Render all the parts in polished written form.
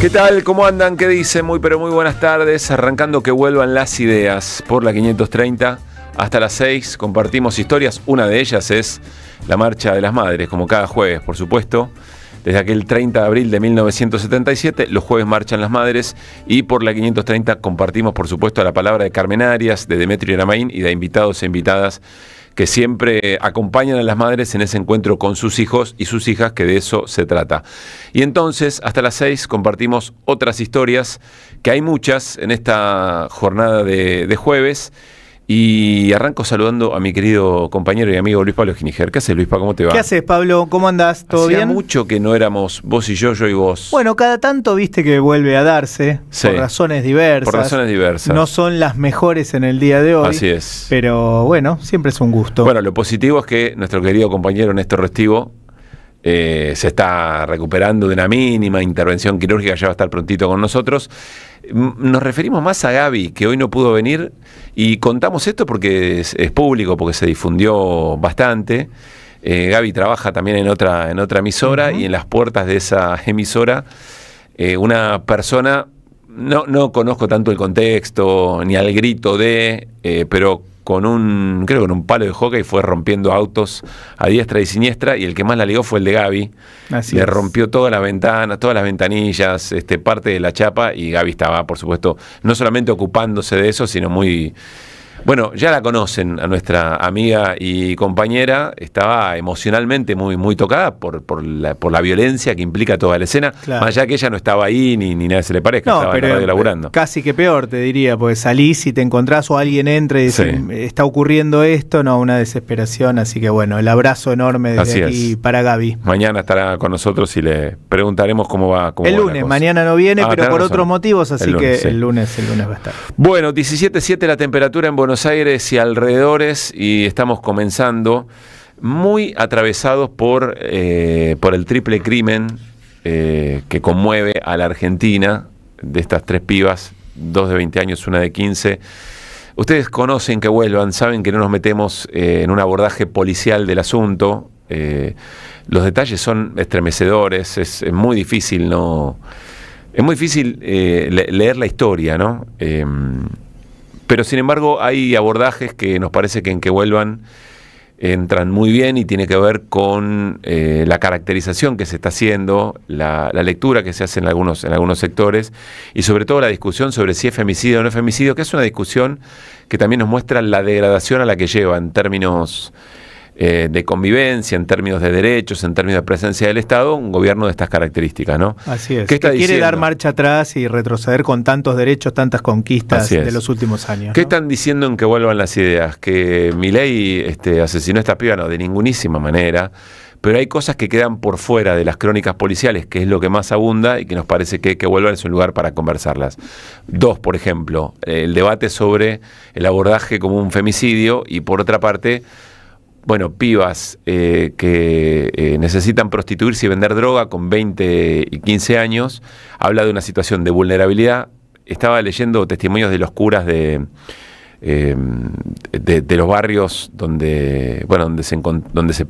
¿Qué tal? ¿Cómo andan? ¿Qué dicen? Muy pero muy buenas tardes. Arrancando que vuelvan las ideas por la 530 hasta las 6. Compartimos historias. Una de ellas es la Marcha de las Madres, como cada jueves, por supuesto. Desde aquel 30 de abril de 1977, los jueves marchan las madres y por la 530 compartimos, por supuesto, la palabra de Carmen Arias, de Demetrio Iramaín y de invitados e invitadas que siempre acompañan a las madres en ese encuentro con sus hijos y sus hijas, que de eso se trata. Y entonces, hasta las 6, compartimos otras historias, que hay muchas en esta jornada de jueves. Y arranco saludando a mi querido compañero y amigo Luis Pablo Giniger. ¿Qué haces, Luis Pablo? ¿Cómo te va? ¿Qué haces, Pablo? ¿Cómo andás? ¿Todo Hacía bien? mucho que no éramos vos y yo y vos. Bueno, cada tanto viste que vuelve a darse, Sí. por razones diversas. Por razones diversas. No son las mejores en el día de hoy. Así es. Pero bueno, siempre es un gusto. Bueno, lo positivo es que nuestro querido compañero Néstor Restivo se está recuperando de una mínima intervención quirúrgica, ya va a estar prontito con nosotros. Nos referimos más a Gaby, que hoy no pudo venir, y contamos esto porque es público, porque se difundió bastante. Gaby trabaja también en otra emisora, y en las puertas de esa emisora una persona, no conozco tanto el contexto ni al grito pero creo que con un palo de hockey fue rompiendo autos a diestra y siniestra, y el que más la ligó fue el de Gaby. Le rompió todas las ventanas, todas las ventanillas, parte de la chapa, y Gaby estaba, por supuesto, no solamente ocupándose de eso, sino muy... Bueno, ya la conocen a nuestra amiga y compañera, estaba emocionalmente muy, muy tocada por la violencia que implica toda la escena, Claro. más allá que ella no estaba ahí ni nada se le parezca, estaba en la radio laburando. Casi que peor, te diría, porque salís y te encontrás o alguien entra y dice, Sí. está ocurriendo esto, no, una desesperación, así que bueno, el abrazo enorme desde Así aquí es. para Gaby. Mañana estará con nosotros y le preguntaremos cómo va. El lunes, mañana no viene, pero tenés por razón. otros motivos, así El lunes, que sí. el lunes va a estar. Bueno, 17.7 la temperatura en Buenos Aires y alrededores, y estamos comenzando muy atravesados por el triple crimen que conmueve a la Argentina, de estas tres pibas, 2 de 20 años, una de 15. Ustedes conocen que vuelvan, saben que no nos metemos en un abordaje policial del asunto. Los detalles son estremecedores, es muy difícil leer la historia, ¿no? Pero sin embargo hay abordajes que nos parece que en que vuelvan entran muy bien, y tiene que ver con la caracterización que se está haciendo, la lectura que se hace en algunos sectores, y sobre todo la discusión sobre si es femicidio o no es femicidio, que es una discusión que también nos muestra la degradación a la que lleva en términos de convivencia, en términos de derechos, en términos de presencia del Estado, un gobierno de estas características, ¿no? Así es, ¿Qué está que quiere diciendo? dar marcha atrás y retroceder con tantos derechos, tantas conquistas de los últimos años. ¿Qué ¿no? están diciendo en que vuelvan las ideas? Que Milei asesinó a esta piba, no, de ningunísima manera, pero hay cosas que quedan por fuera de las crónicas policiales, que es lo que más abunda, y que nos parece que vuelvan es un lugar para conversarlas. 2, por ejemplo, el debate sobre el abordaje como un femicidio, y por otra parte, bueno, pibas que necesitan prostituirse y vender droga con 20 y 15 años, habla de una situación de vulnerabilidad. Estaba leyendo testimonios de los curas de los barrios donde se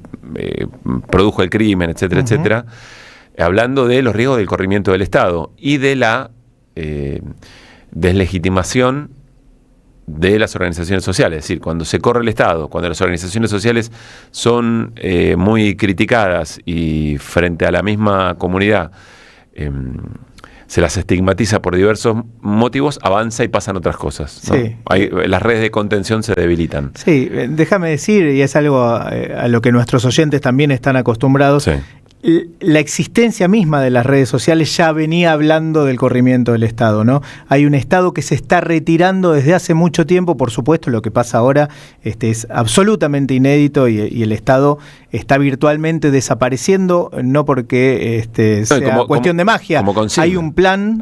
produjo el crimen, etcétera, etcétera, hablando de los riesgos del corrimiento del Estado y de la deslegitimación de las organizaciones sociales. Es decir, cuando se corre el Estado, cuando las organizaciones sociales son muy criticadas y frente a la misma comunidad se las estigmatiza por diversos motivos, avanza y pasan otras cosas, ¿no? Sí. Las redes de contención se debilitan. Sí, déjame decir, y es algo a lo que nuestros oyentes también están acostumbrados, Sí. La existencia misma de las redes sociales ya venía hablando del corrimiento del Estado, ¿no? Hay un Estado que se está retirando desde hace mucho tiempo, por supuesto, lo que pasa ahora es absolutamente inédito, y el Estado está virtualmente desapareciendo, no porque sea cuestión de magia. Hay un plan,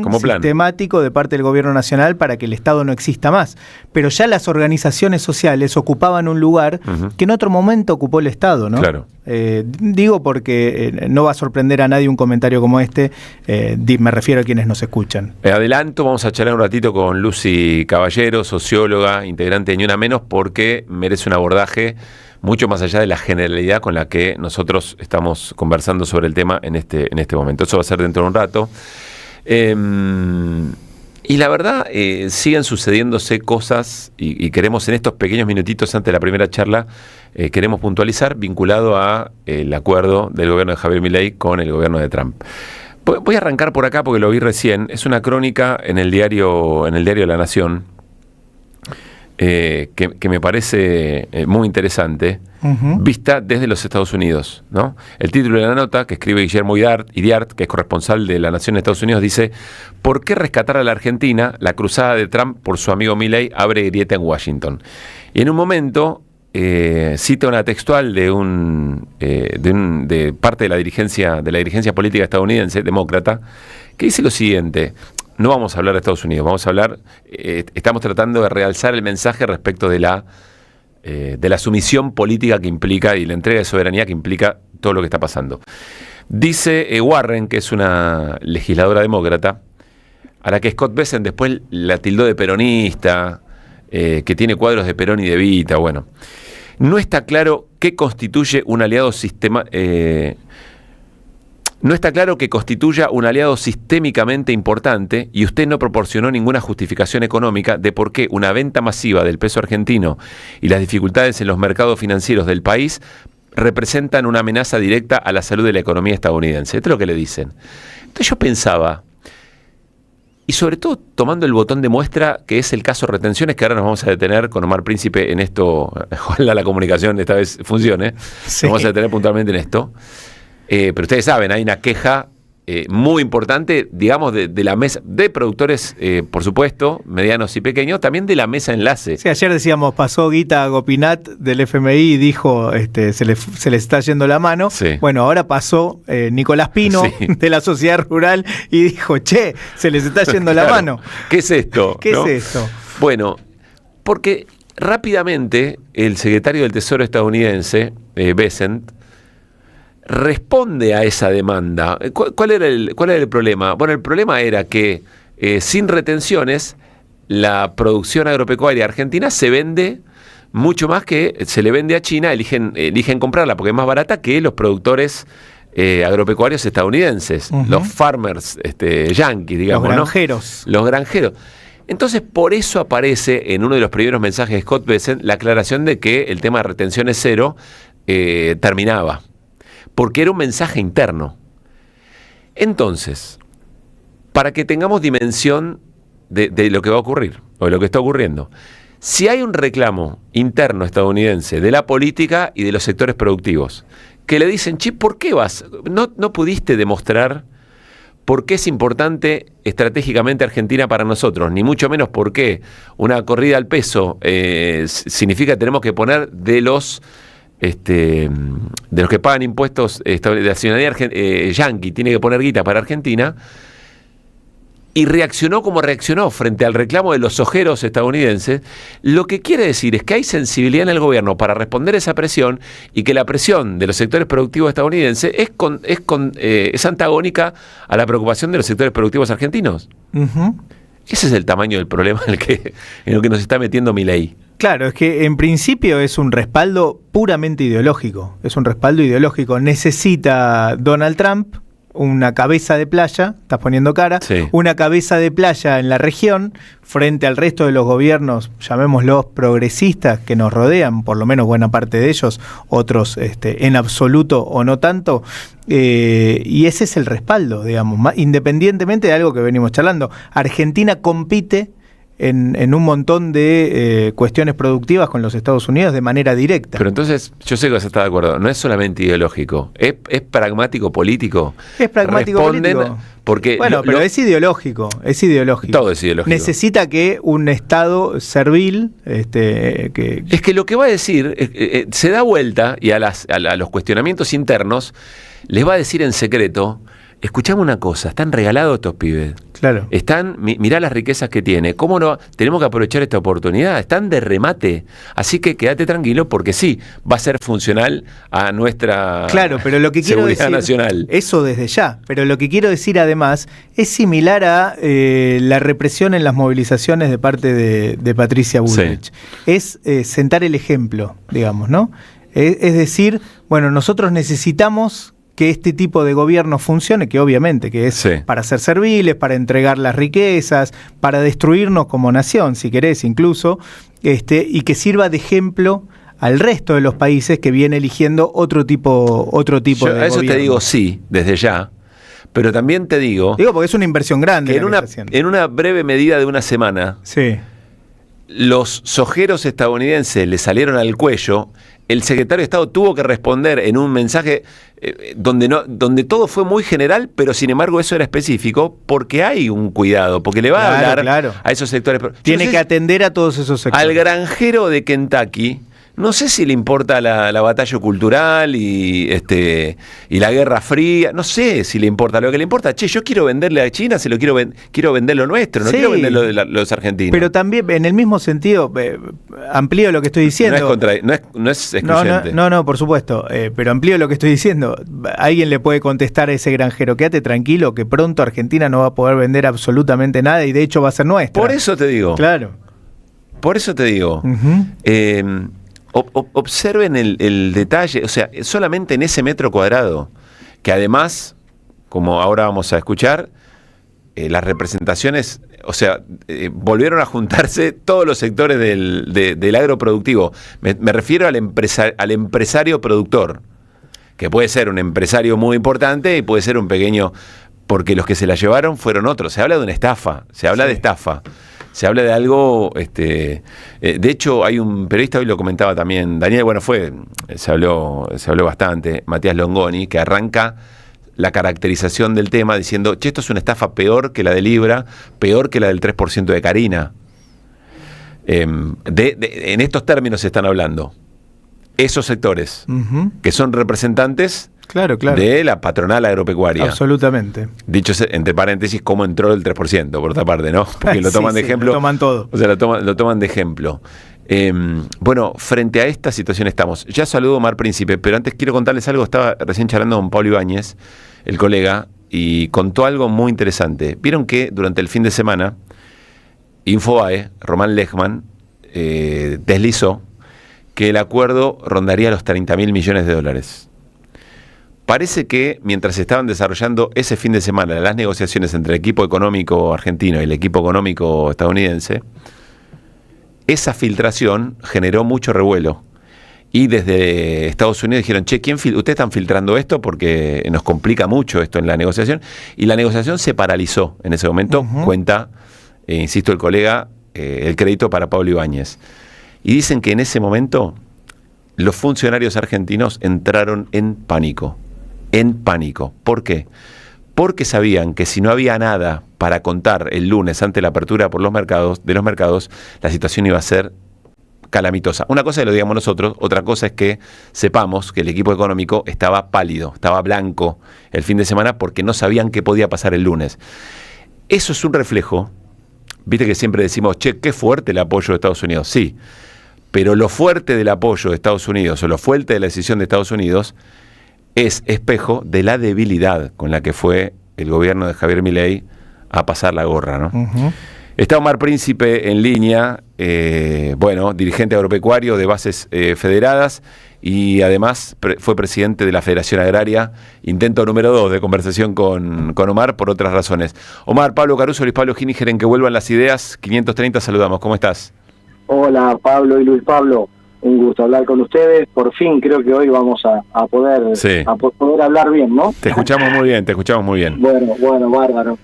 como sistemático de parte del gobierno nacional para que el Estado no exista más. Pero ya las organizaciones sociales ocupaban un lugar que en otro momento ocupó el Estado, ¿no? Claro. Digo porque no va a sorprender a nadie un comentario como este, me refiero a quienes nos escuchan. Adelanto, vamos a charlar un ratito con Lucy Caballero, socióloga, integrante de Ni Una Menos, porque merece un abordaje mucho más allá de la generalidad con la que nosotros estamos conversando sobre el tema en este momento. Eso va a ser dentro de un rato. Y la verdad, siguen sucediéndose cosas y queremos en estos pequeños minutitos antes de la primera charla, queremos puntualizar vinculado a el acuerdo del gobierno de Javier Milei con el gobierno de Trump. Voy a arrancar por acá porque lo vi recién. Es una crónica en el diario La Nación que me parece muy interesante, vista desde los Estados Unidos, ¿no? El título de la nota, que escribe Guillermo Iriart, que es corresponsal de La Nación de Estados Unidos, dice: ¿por qué rescatar a la Argentina? La cruzada de Trump por su amigo Milei abre grieta en Washington. Y en un momento cita una textual de parte de la dirigencia política estadounidense, demócrata, que dice lo siguiente. No vamos a hablar de Estados Unidos, vamos a hablar, estamos tratando de realzar el mensaje respecto de la sumisión política que implica y la entrega de soberanía que implica todo lo que está pasando. Dice Warren, que es una legisladora demócrata, a la que Scott Bessent después la tildó de peronista, que tiene cuadros de Perón y de Evita, bueno. No está claro qué constituye un aliado No está claro que constituya un aliado sistémicamente importante y usted no proporcionó ninguna justificación económica de por qué una venta masiva del peso argentino y las dificultades en los mercados financieros del país representan una amenaza directa a la salud de la economía estadounidense. Esto es lo que le dicen. Entonces yo pensaba, y sobre todo tomando el botón de muestra que es el caso retenciones, que ahora nos vamos a detener con Omar Príncipe en esto, ojalá la comunicación esta vez funcione, sí. Nos vamos a detener puntualmente en esto. Pero ustedes saben, hay una queja muy importante, digamos, de la mesa, de productores, por supuesto, medianos y pequeños, también de la mesa enlace. Sí, ayer decíamos, pasó Guita Gopinath del FMI y dijo, se les está yendo la mano. Sí. Bueno, ahora pasó Nicolás Pino, sí, de la Sociedad Rural y dijo, che, se les está yendo la mano. ¿Qué es esto? ¿Qué es esto? Bueno, porque rápidamente el secretario del Tesoro estadounidense, Bessent, responde a esa demanda. ¿Cuál era el problema? Bueno, el problema era que sin retenciones la producción agropecuaria argentina se vende mucho más que se le vende a China, eligen comprarla porque es más barata que los productores agropecuarios estadounidenses, los farmers yanquis, digamos, los granjeros. ¿no? Los granjeros. Entonces, por eso aparece en uno de los primeros mensajes de Scott Bessent la aclaración de que el tema de retenciones cero terminaba. Porque era un mensaje interno. Entonces, para que tengamos dimensión de lo que va a ocurrir, o de lo que está ocurriendo, si hay un reclamo interno estadounidense de la política y de los sectores productivos, que le dicen, che, ¿por qué vas? No pudiste demostrar por qué es importante estratégicamente Argentina para nosotros, ni mucho menos por qué una corrida al peso significa que tenemos que poner de los que pagan impuestos de la ciudadanía yanqui, tiene que poner guita para Argentina, y reaccionó como reaccionó frente al reclamo de los sojeros estadounidenses. Lo que quiere decir es que hay sensibilidad en el gobierno para responder a esa presión y que la presión de los sectores productivos estadounidenses es antagónica a la preocupación de los sectores productivos argentinos. Ese es el tamaño del problema en el que nos está metiendo Milei. Claro, es que en principio es un respaldo puramente ideológico. Es un respaldo ideológico. Necesita Donald Trump una cabeza de playa, estás poniendo cara, sí, una cabeza de playa en la región frente al resto de los gobiernos, llamémoslos progresistas, que nos rodean, por lo menos buena parte de ellos, otros en absoluto o no tanto, y ese es el respaldo, digamos, independientemente de algo que venimos charlando. Argentina compite en un montón de cuestiones productivas con los Estados Unidos de manera directa. Pero entonces, yo sé que vas a estar de acuerdo, no es solamente ideológico, es pragmático político. Es pragmático político. Porque pero es ideológico, Todo es ideológico. Necesita que un Estado servil... Es que lo que va a decir, se da vuelta y a los cuestionamientos internos, les va a decir en secreto, escuchame una cosa, están regalados estos pibes. Claro. Mirá las riquezas que tiene. ¿Cómo no? Tenemos que aprovechar esta oportunidad. Están de remate. Así que quédate tranquilo porque sí, va a ser funcional a nuestra pero lo que quiero seguridad decir, nacional. Eso desde ya. Pero lo que quiero decir además es similar a la represión en las movilizaciones de parte de Patricia Bullrich. Sí. Es sentar el ejemplo, digamos, ¿no? Es decir, bueno, nosotros necesitamos que este tipo de gobierno funcione, que obviamente que es para ser serviles, para entregar las riquezas, para destruirnos como nación, si querés incluso, y que sirva de ejemplo al resto de los países que viene eligiendo otro tipo de gobierno. A eso te digo sí, desde ya, pero también te digo porque es una inversión grande. Que en una breve medida de una semana, los sojeros estadounidenses le salieron al cuello. El secretario de Estado tuvo que responder en un mensaje donde todo fue muy general, pero sin embargo eso era específico, porque hay un cuidado, porque le va a hablar a esos sectores. Tiene que atender a todos esos sectores. Al granjero de Kentucky, no sé si le importa la batalla cultural y la Guerra Fría, no sé si le importa. Lo que le importa, yo quiero venderle a China, quiero vender lo nuestro, no quiero vender lo de los argentinos. Pero también, en el mismo sentido, amplío lo que estoy diciendo. No es excluyente. No, por supuesto, pero amplío lo que estoy diciendo. Alguien le puede contestar a ese granjero, quédate tranquilo que pronto Argentina no va a poder vender absolutamente nada y de hecho va a ser nuestra. Por eso te digo. Claro. Por eso te digo. Observen el detalle, o sea, solamente en ese metro cuadrado, que además, como ahora vamos a escuchar, las representaciones, o sea, volvieron a juntarse todos los sectores del agroproductivo. Me refiero al empresario productor, que puede ser un empresario muy importante y puede ser un pequeño, porque los que se la llevaron fueron otros. Se habla de una estafa, se habla de estafa. Se habla de algo, de hecho hay un periodista, hoy lo comentaba también, Daniel, se habló bastante, Matías Longoni, que arranca la caracterización del tema diciendo, esto es una estafa peor que la de Libra, peor que la del 3% de Carina. En estos términos se están hablando. Esos sectores, que son representantes de la patronal agropecuaria. Absolutamente. Dicho entre paréntesis, cómo entró el 3%, por otra parte, ¿no? Porque lo toman de ejemplo. Lo toman todo. O sea, lo toman de ejemplo. Frente a esta situación estamos. Ya saludo a Omar Príncipe, pero antes quiero contarles algo. Estaba recién charlando con Pablo Ibáñez, el colega, y contó algo muy interesante. Vieron que durante el fin de semana, Infobae, Román Lechman, deslizó que el acuerdo rondaría los 30.000 millones de dólares. Parece que mientras se estaban desarrollando ese fin de semana las negociaciones entre el equipo económico argentino y el equipo económico estadounidense, esa filtración generó mucho revuelo. Y desde Estados Unidos dijeron, ustedes están filtrando esto porque nos complica mucho esto en la negociación. Y la negociación se paralizó en ese momento, cuenta, insisto, el colega, el crédito para Pablo Ibáñez. Y dicen que en ese momento los funcionarios argentinos entraron en pánico. ¿Por qué? Porque sabían que si no había nada para contar el lunes ante la apertura de los mercados, la situación iba a ser calamitosa. Una cosa es que lo digamos nosotros, otra cosa es que sepamos que el equipo económico estaba pálido, estaba blanco el fin de semana porque no sabían qué podía pasar el lunes. Eso es un reflejo, viste que siempre decimos, qué fuerte el apoyo de Estados Unidos. Sí, pero lo fuerte del apoyo de Estados Unidos o lo fuerte de la decisión de Estados Unidos es espejo de la debilidad con la que fue el gobierno de Javier Milei a pasar la gorra, ¿no? Está Omar Príncipe en línea, dirigente agropecuario de bases federadas y además fue presidente de la Federación Agraria. Intento número 2 de conversación con Omar por otras razones. Omar, Pablo Caruso, Luis Pablo Giníger, en Que Vuelvan las Ideas, 530, saludamos. ¿Cómo estás? Hola, Pablo y Luis Pablo. Un gusto hablar con ustedes. Por fin creo que hoy vamos a poder hablar bien, ¿no? Te escuchamos muy bien. Bueno, bárbaro.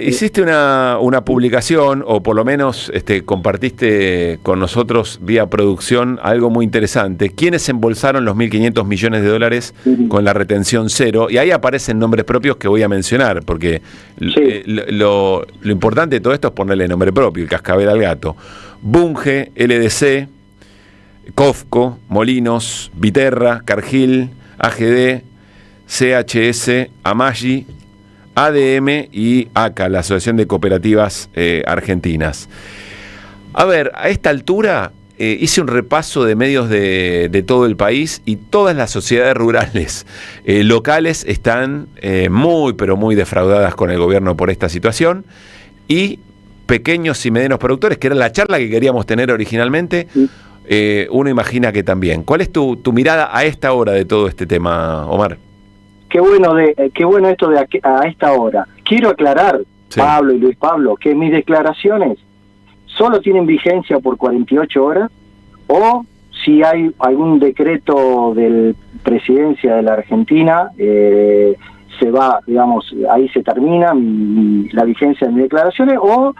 Hiciste una publicación, o por lo menos compartiste con nosotros vía producción algo muy interesante. ¿Quiénes embolsaron los 1.500 millones de dólares con la retención cero? Y ahí aparecen nombres propios que voy a mencionar, porque lo importante de todo esto es ponerle nombre propio, el cascabel al gato. Bunge, LDC, COFCO, Molinos, Viterra, Cargill, AGD, CHS, AMAGI, ADM y ACA, la Asociación de Cooperativas Argentinas. A ver, a esta altura hice un repaso de medios de todo el país y todas las sociedades rurales locales están muy, pero muy defraudadas con el gobierno por esta situación, y pequeños y medianos productores, que era la charla que queríamos tener originalmente, uno imagina que también. ¿Cuál es tu mirada a esta hora de todo este tema, Omar? Qué bueno esto de a esta hora. Quiero aclarar, sí, Pablo y Luis Pablo, que mis declaraciones solo tienen vigencia por 48 horas, o si hay algún decreto de presidencia de la Argentina, se va, digamos, ahí se termina la vigencia de mis declaraciones, o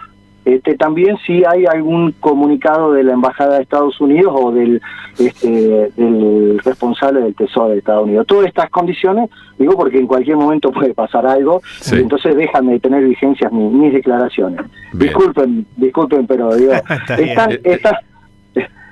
también si hay algún comunicado de la Embajada de Estados Unidos o del responsable del Tesoro de Estados Unidos. Todas estas condiciones, digo porque en cualquier momento puede pasar algo, sí, y entonces dejan de tener vigencias mis declaraciones. Bien. Disculpen, pero digo,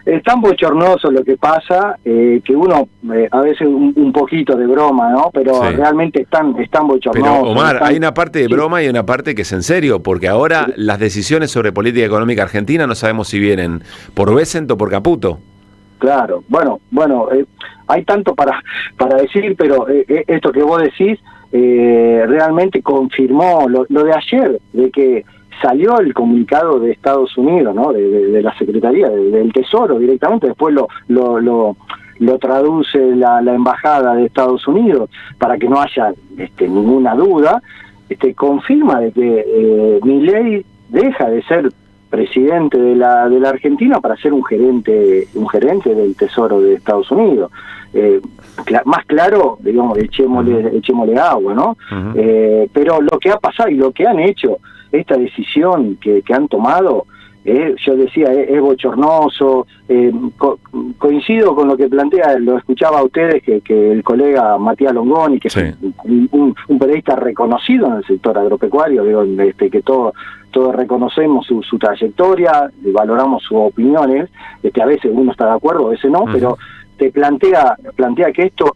es tan bochornoso lo que pasa, que uno a veces un poquito de broma, ¿no? Pero sí, realmente es tan bochornoso. Pero Omar, hay una parte de broma y una parte que es en serio, porque ahora las decisiones sobre política económica argentina no sabemos si vienen por Bessent o por Caputo. Claro, bueno, hay tanto para decir, pero esto que vos decís realmente confirmó lo de ayer, de que salió el comunicado de Estados Unidos, ¿no? De la Secretaría del Tesoro directamente, después lo traduce la Embajada de Estados Unidos para que no haya ninguna duda, confirma de que Milei deja de ser presidente de la Argentina para ser un gerente del Tesoro de Estados Unidos. Más claro, digamos, echémosle agua, ¿no? Uh-huh. Pero lo que ha pasado y lo que han hecho, esta decisión que han tomado, yo decía, es bochornoso. Coincido con lo que plantea, lo escuchaba a ustedes, que el colega Matías Longoni, que sí, es un periodista reconocido en el sector agropecuario, digo, que todos reconocemos su trayectoria, valoramos sus opiniones, a veces uno está de acuerdo, a veces no, uh-huh, pero te plantea que esto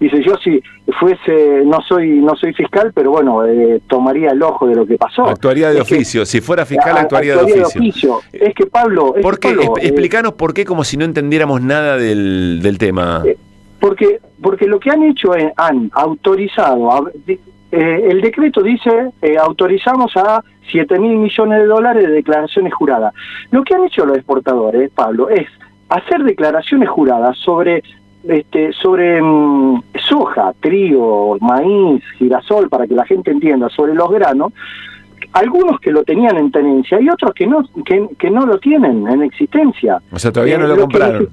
dice, yo si fuese, no soy fiscal, pero bueno, tomaría el ojo de lo que pasó. Actuaría de oficio, si fuera fiscal actuaría de oficio. Es que Pablo... Explícanos por qué, como si no entendiéramos nada del tema. Porque lo que han hecho han autorizado, el decreto dice, autorizamos a 7.000 millones de dólares de declaraciones juradas. Lo que han hecho los exportadores, Pablo, es hacer declaraciones juradas sobre soja, trigo, maíz, girasol, para que la gente entienda, sobre los granos, algunos que lo tenían en tenencia y otros que no lo tienen en existencia. O sea, todavía no lo compraron.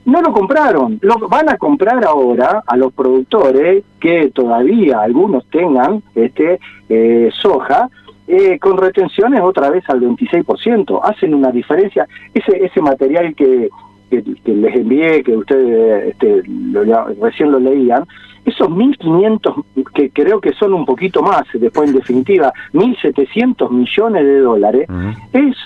No lo compraron, lo van a comprar ahora a los productores que todavía algunos tengan soja, con retenciones otra vez al 26%. Hacen una diferencia. Ese material que les envié, que ustedes recién lo leían, esos 1.500, que creo que son un poquito más, después en definitiva, 1.700 millones de dólares, uh-huh, es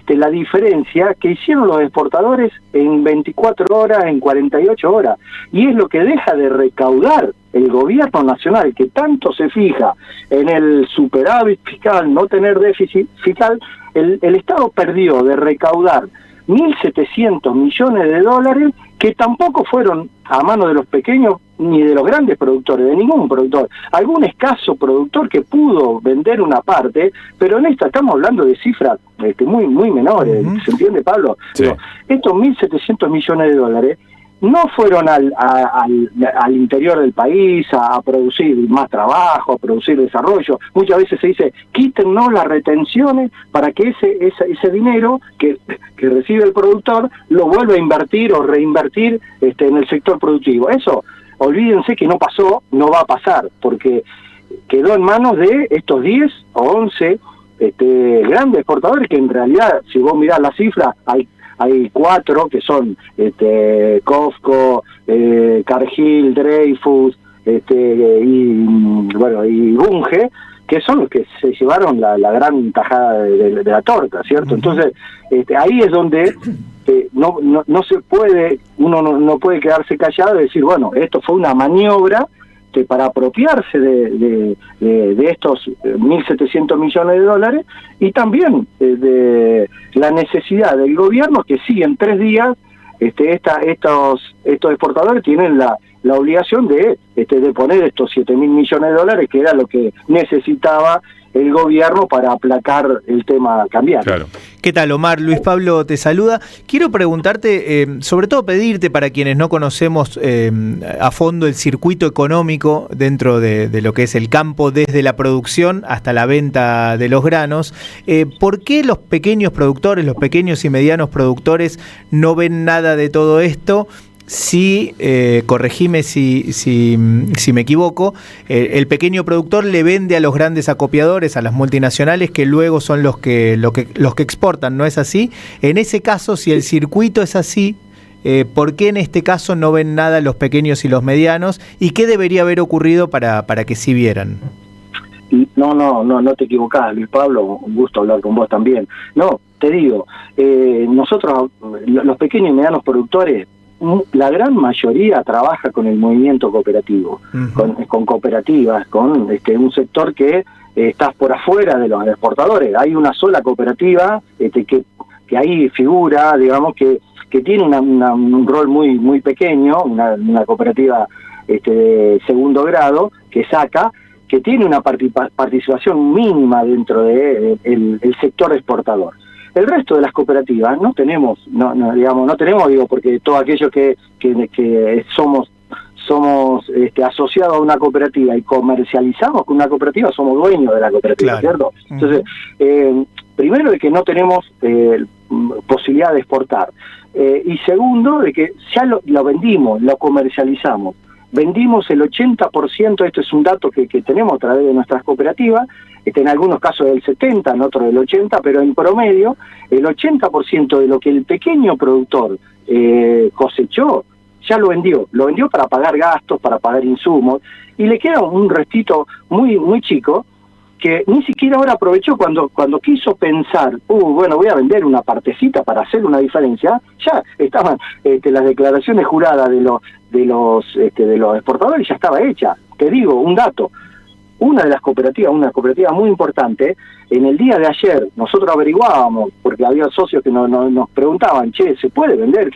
la diferencia que hicieron los exportadores en 24 horas, en 48 horas, y es lo que deja de recaudar el gobierno nacional, que tanto se fija en el superávit fiscal, no tener déficit fiscal. El Estado perdió de recaudar 1.700 millones de dólares, que tampoco fueron a mano de los pequeños ni de los grandes productores, de ningún productor. Algún escaso productor que pudo vender una parte, pero en esta estamos hablando de cifras muy menores, uh-huh, ¿se entiende, Pablo? Sí. Pero estos 1.700 millones de dólares no fueron al interior del país a producir más trabajo, a producir desarrollo. Muchas veces se dice, quítennos las retenciones para que ese dinero que recibe el productor lo vuelva a invertir o reinvertir en el sector productivo. Eso, olvídense que no pasó, no va a pasar, porque quedó en manos de estos 10 o 11 grandes exportadores, que en realidad, si vos mirás las cifras, hay 4 que son COFCO, Cargill, Dreyfus, y Bunge, que son los que se llevaron la gran tajada de la torta, ¿cierto? Entonces, ahí es donde no se puede, uno no puede quedarse callado y decir, bueno, esto fue una maniobra para apropiarse de estos 1.700 millones de dólares, y también de la necesidad del gobierno, que sí, en 3 días estos exportadores tienen la obligación de poner estos 7.000 millones de dólares, que era lo que necesitaba el gobierno para aplacar el tema cambiario. Claro. ¿Qué tal, Omar? Luis Pablo te saluda. Quiero preguntarte, sobre todo pedirte para quienes no conocemos a fondo el circuito económico dentro de lo que es el campo, desde la producción hasta la venta de los granos, ¿por qué los pequeños productores, los pequeños y medianos productores no ven nada de todo esto? Sí, corregime si me equivoco, el pequeño productor le vende a los grandes acopiadores, a las multinacionales, que luego son los que exportan, ¿no es así? En ese caso, si el circuito es así, ¿por qué en este caso no ven nada los pequeños y los medianos? ¿Y qué debería haber ocurrido para que sí vieran? No te equivocás, Luis Pablo, un gusto hablar con vos también. No, te digo, nosotros, los pequeños y medianos productores, la gran mayoría trabaja con el movimiento cooperativo, con cooperativas, con un sector que está por afuera de los exportadores. Hay una sola cooperativa que ahí figura, digamos, que tiene un rol muy pequeño, una cooperativa de segundo grado, que saca, que tiene una participación mínima dentro del sector exportador. El resto de las cooperativas no tenemos, porque todos aquellos que somos asociados a una cooperativa y comercializamos con una cooperativa, somos dueños de la cooperativa, claro. ¿Cierto? Entonces, primero, de que no tenemos posibilidad de exportar, y segundo, de que ya lo vendimos, lo comercializamos. Vendimos el 80%, esto es un dato que tenemos a través de nuestras cooperativas, en algunos casos del 70%, en otros del 80%, pero en promedio el 80% de lo que el pequeño productor cosechó, ya lo vendió para pagar gastos, para pagar insumos, y le queda un restito muy chico, que ni siquiera ahora aprovechó cuando quiso pensar, bueno, voy a vender una partecita para hacer una diferencia. Ya estaban las declaraciones juradas de los exportadores, ya estaba hecha. Te digo un dato, una cooperativa muy importante, en el día de ayer nosotros averiguábamos, porque había socios que nos preguntaban, ¿se puede vender?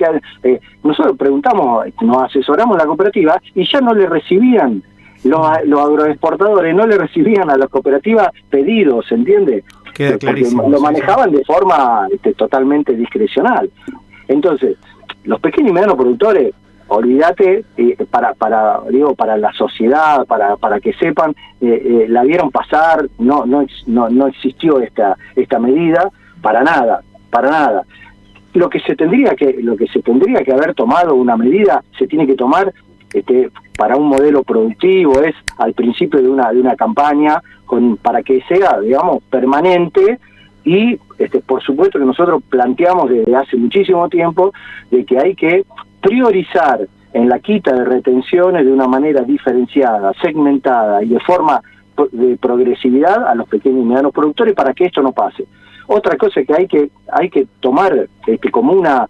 Nosotros preguntamos, nos asesoramos la cooperativa y ya no le recibían. Los agroexportadores no le recibían a las cooperativas pedidos, ¿se entiende? Queda clarísimo. Lo manejaban de forma totalmente discrecional. Entonces, los pequeños y medianos productores, olvídate, para la sociedad, para que sepan, la vieron pasar, no existió esta medida, para nada. Lo que se tendría que haber tomado una medida, se tiene que tomar para un modelo productivo, es al principio de una campaña para que sea, digamos, permanente, y por supuesto que nosotros planteamos desde hace muchísimo tiempo de que hay que priorizar en la quita de retenciones de una manera diferenciada, segmentada y de forma de progresividad a los pequeños y medianos productores para que esto no pase. Otra cosa que hay que tomar como una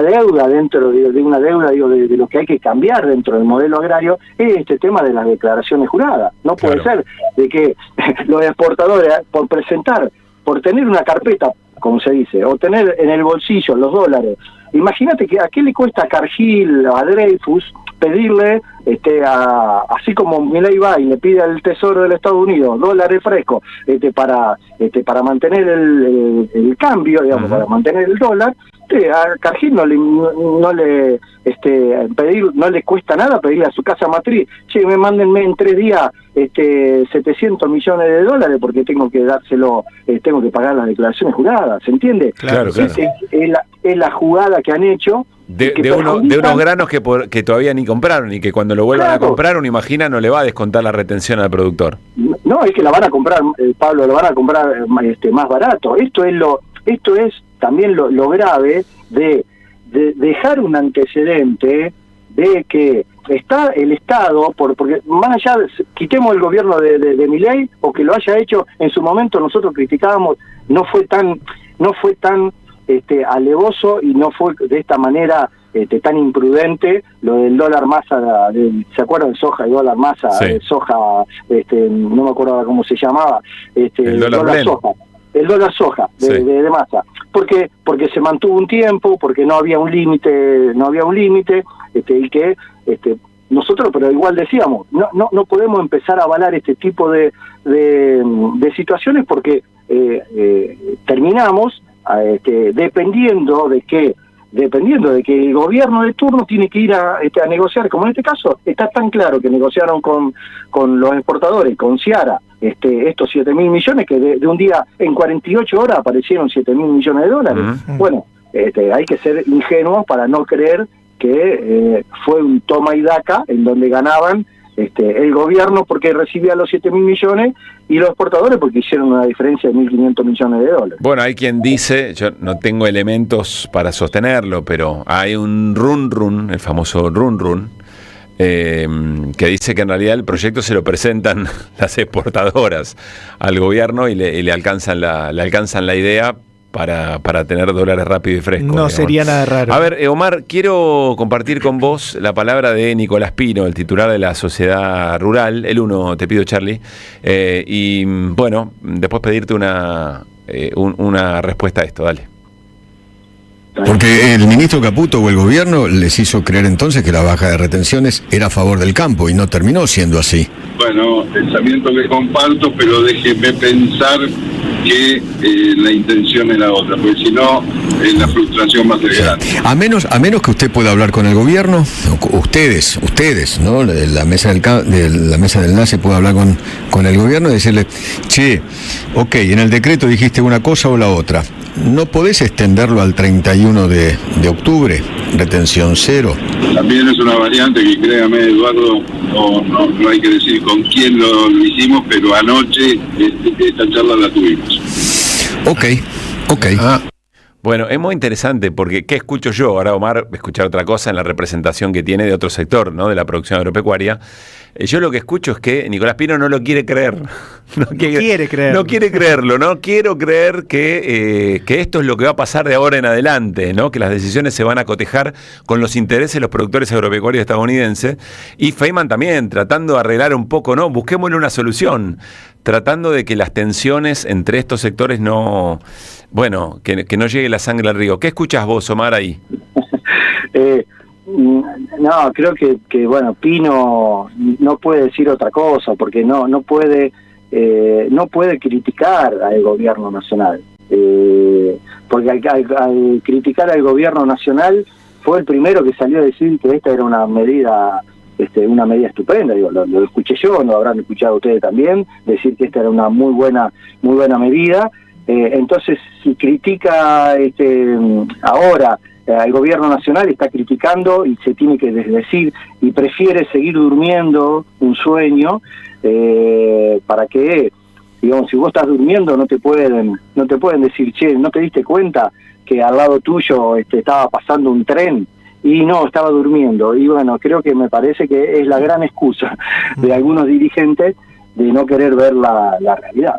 deuda dentro de una deuda, de lo que hay que cambiar dentro del modelo agrario, es este tema de las declaraciones juradas. No puede ser de que los exportadores, por tener una carpeta, como se dice, o tener en el bolsillo los dólares, imagínate que a qué le cuesta a Cargill, a Dreyfus, pedirle, así como Milei va y le pide al Tesoro del Estados Unidos dólares frescos para mantener el cambio, digamos, para mantener el dólar. A Cargill no le cuesta nada pedirle a su casa matriz, mándenme en 3 días 700 millones de dólares porque tengo que tengo que pagar las declaraciones juradas, ¿se entiende? Claro. Es la jugada que han hecho. De unos granos que todavía ni compraron y que cuando lo vuelvan a comprar, uno imagina, no le va a descontar la retención al productor. No, es que la van a comprar, Pablo, lo van a comprar más barato. Esto es también lo grave de dejar un antecedente de que está el Estado, porque más allá, quitemos el gobierno de Milei, o que lo haya hecho en su momento, nosotros criticábamos, no fue tan alevoso y no fue de esta manera tan imprudente lo del dólar masa, ¿se acuerdan? Soja y dólar masa, sí. Soja, no me acuerdo cómo se llamaba, el dólar soja. El dólar soja de masa, porque se mantuvo un tiempo, porque no había un límite, y que nosotros, pero igual decíamos, no podemos empezar a avalar este tipo de situaciones, porque terminamos dependiendo de que el gobierno de turno tiene que ir a negociar, como en este caso está tan claro que negociaron con los exportadores, con Ciara, estos 7.000 millones, que de un día, en 48 horas aparecieron 7.000 millones de dólares. Bueno, hay que ser ingenuos para no creer que fue un toma y daca en donde ganaban el gobierno porque recibía los 7.000 millones y los exportadores porque hicieron una diferencia de 1.500 millones de dólares. Bueno, hay quien dice, yo no tengo elementos para sostenerlo, pero hay un run, el famoso run, que dice que en realidad el proyecto se lo presentan las exportadoras al gobierno y le alcanzan la idea para tener dólares rápido y fresco. No digamos. sería nada raro. A ver, Omar, quiero compartir con vos la palabra de Nicolás Pino, el titular de la Sociedad Rural, el uno, te pido, Charlie, y bueno, después pedirte una respuesta a esto, dale. Porque el ministro Caputo o el gobierno les hizo creer entonces que la baja de retenciones era a favor del campo y no terminó siendo así. Bueno, pensamiento que comparto, pero déjeme pensar que la intención era otra, porque si no, la frustración va a ser grande. A menos que usted pueda hablar con el gobierno, ustedes, ¿no? La mesa del enlace puede hablar con el gobierno y decirle, che, ok, en el decreto dijiste una cosa o la otra. ¿No podés extenderlo al 31 de octubre? Retención cero. También es una variante que, créame, Eduardo, no hay que decir con quién lo hicimos, pero anoche esta charla la tuvimos. Ok. Bueno, es muy interesante porque ¿qué escucho yo? Ahora Omar va a escuchar otra cosa en la representación que tiene de otro sector, ¿no? De la producción agropecuaria. Yo lo que escucho es que Nicolás Pino no lo quiere creer. No quiere creerlo. No quiero creer que esto es lo que va a pasar de ahora en adelante, ¿no? Que las decisiones se van a cotejar con los intereses de los productores agropecuarios estadounidenses. Y Feynman también, tratando de arreglar un poco, ¿no? Busquémosle una solución. Tratando de que las tensiones entre estos sectores no... Bueno, que no llegue la sangre al río. ¿Qué escuchas vos, Omar, ahí? No, creo que bueno, Pino no puede decir otra cosa, porque no puede criticar al gobierno nacional, porque al criticar al gobierno nacional fue el primero que salió a decir que esta era una medida estupenda. Digo, lo escuché yo, lo habrán escuchado ustedes también, decir que esta era una muy buena medida. Entonces, si critica ahora al gobierno nacional, está criticando y se tiene que desdecir y prefiere seguir durmiendo un sueño, para que, digamos, si vos estás durmiendo no te pueden decir, che, ¿no te diste cuenta que al lado tuyo estaba pasando un tren? Y no, estaba durmiendo. Y bueno, creo que me parece que es la gran excusa de algunos dirigentes de no querer ver la realidad.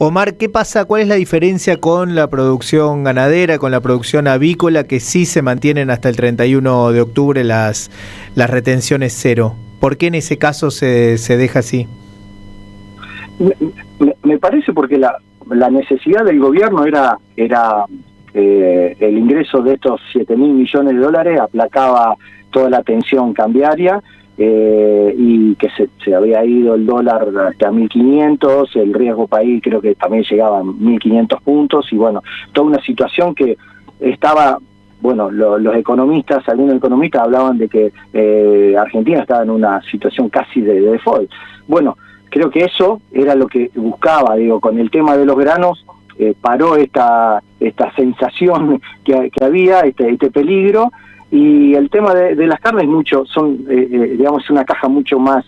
Omar, ¿qué pasa? ¿Cuál es la diferencia con la producción ganadera, con la producción avícola, que sí se mantienen hasta el 31 de octubre las retenciones cero? ¿Por qué en ese caso se deja así? Me parece porque la necesidad del gobierno era el ingreso de estos 7.000 millones de dólares, aplacaba toda la tensión cambiaria, y que se había ido el dólar hasta 1.500, el riesgo país creo que también llegaba a 1.500 puntos, y bueno, toda una situación que estaba, bueno, los economistas, algunos economistas hablaban de que Argentina estaba en una situación casi de default. Bueno, creo que eso era lo que buscaba, digo, con el tema de los granos, paró esta sensación que había, este peligro. Y el tema de las carnes digamos, una caja mucho más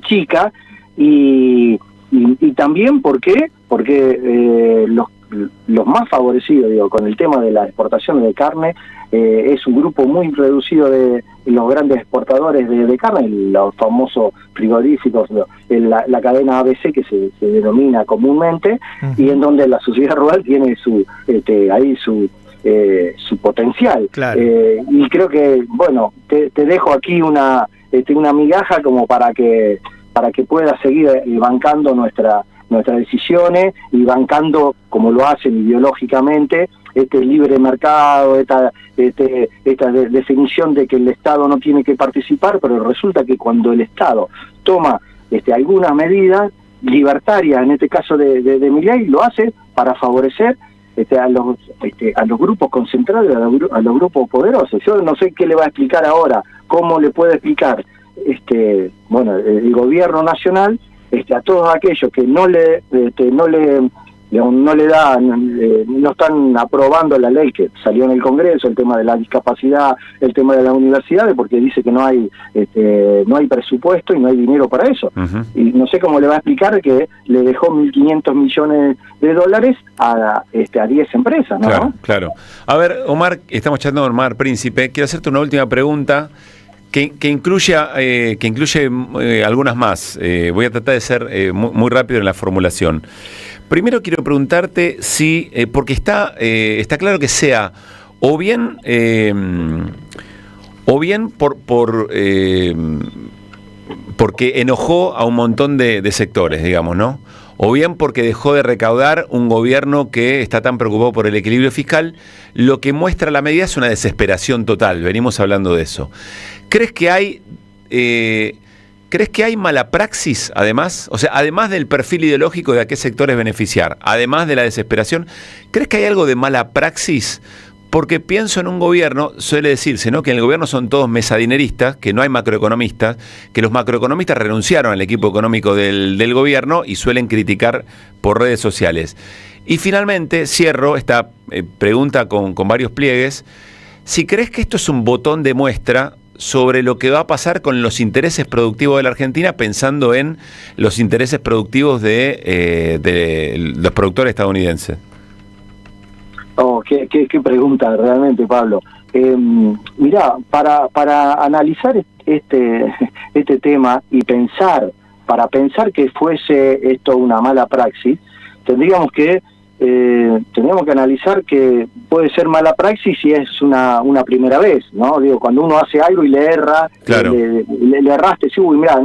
chica, y también porque los más favorecidos, digo, con el tema de la exportación de carne, es un grupo muy reducido de los grandes exportadores de carne, los famosos frigoríficos, la cadena ABC que se denomina comúnmente, y en donde la sociedad rural tiene su potencial. Claro. Y creo que, bueno, te dejo aquí una migaja como para que puedas seguir bancando nuestras decisiones y bancando, como lo hacen ideológicamente, este libre mercado, esta definición de que el Estado no tiene que participar, pero resulta que cuando el Estado toma algunas medidas, libertarias, en este caso de Milei, lo hace para favorecer a los grupos concentrados, a los grupos poderosos. Yo no sé qué le va a explicar ahora, cómo le puede explicar el gobierno nacional a todos aquellos que no están aprobando la ley que salió en el Congreso, el tema de la discapacidad, el tema de las universidades, porque dice que no hay presupuesto y no hay dinero para eso. Uh-huh. Y no sé cómo le va a explicar que le dejó 1.500 millones de dólares a 10 empresas, ¿no? Claro, claro. A ver, Omar, estamos charlando con Omar Príncipe. Quiero hacerte una última pregunta que incluye algunas más. Voy a tratar de ser muy rápido en la formulación. Primero quiero preguntarte si, porque está claro que sea o bien porque enojó a un montón de sectores, digamos, ¿no? O bien porque dejó de recaudar un gobierno que está tan preocupado por el equilibrio fiscal. Lo que muestra la medida es una desesperación total, venimos hablando de eso. ¿Crees que hay mala praxis, además? O sea, además del perfil ideológico de a qué sectores beneficiar, además de la desesperación, ¿crees que hay algo de mala praxis? Porque pienso en un gobierno, suele decirse, ¿no?, que en el gobierno son todos mesadineristas, que no hay macroeconomistas, que los macroeconomistas renunciaron al equipo económico del gobierno y suelen criticar por redes sociales. Y finalmente, cierro esta pregunta con varios pliegues. Si crees que esto es un botón de muestra sobre lo que va a pasar con los intereses productivos de la Argentina, pensando en los intereses productivos de los productores estadounidenses. Oh, qué pregunta realmente, Pablo. Mirá, para analizar este tema y para pensar que fuese esto una mala praxis, tendríamos que analizar que puede ser mala praxis si es una primera vez, ¿no? Digo, cuando uno hace algo y le erra, claro, le erraste, sí, uy, mirá,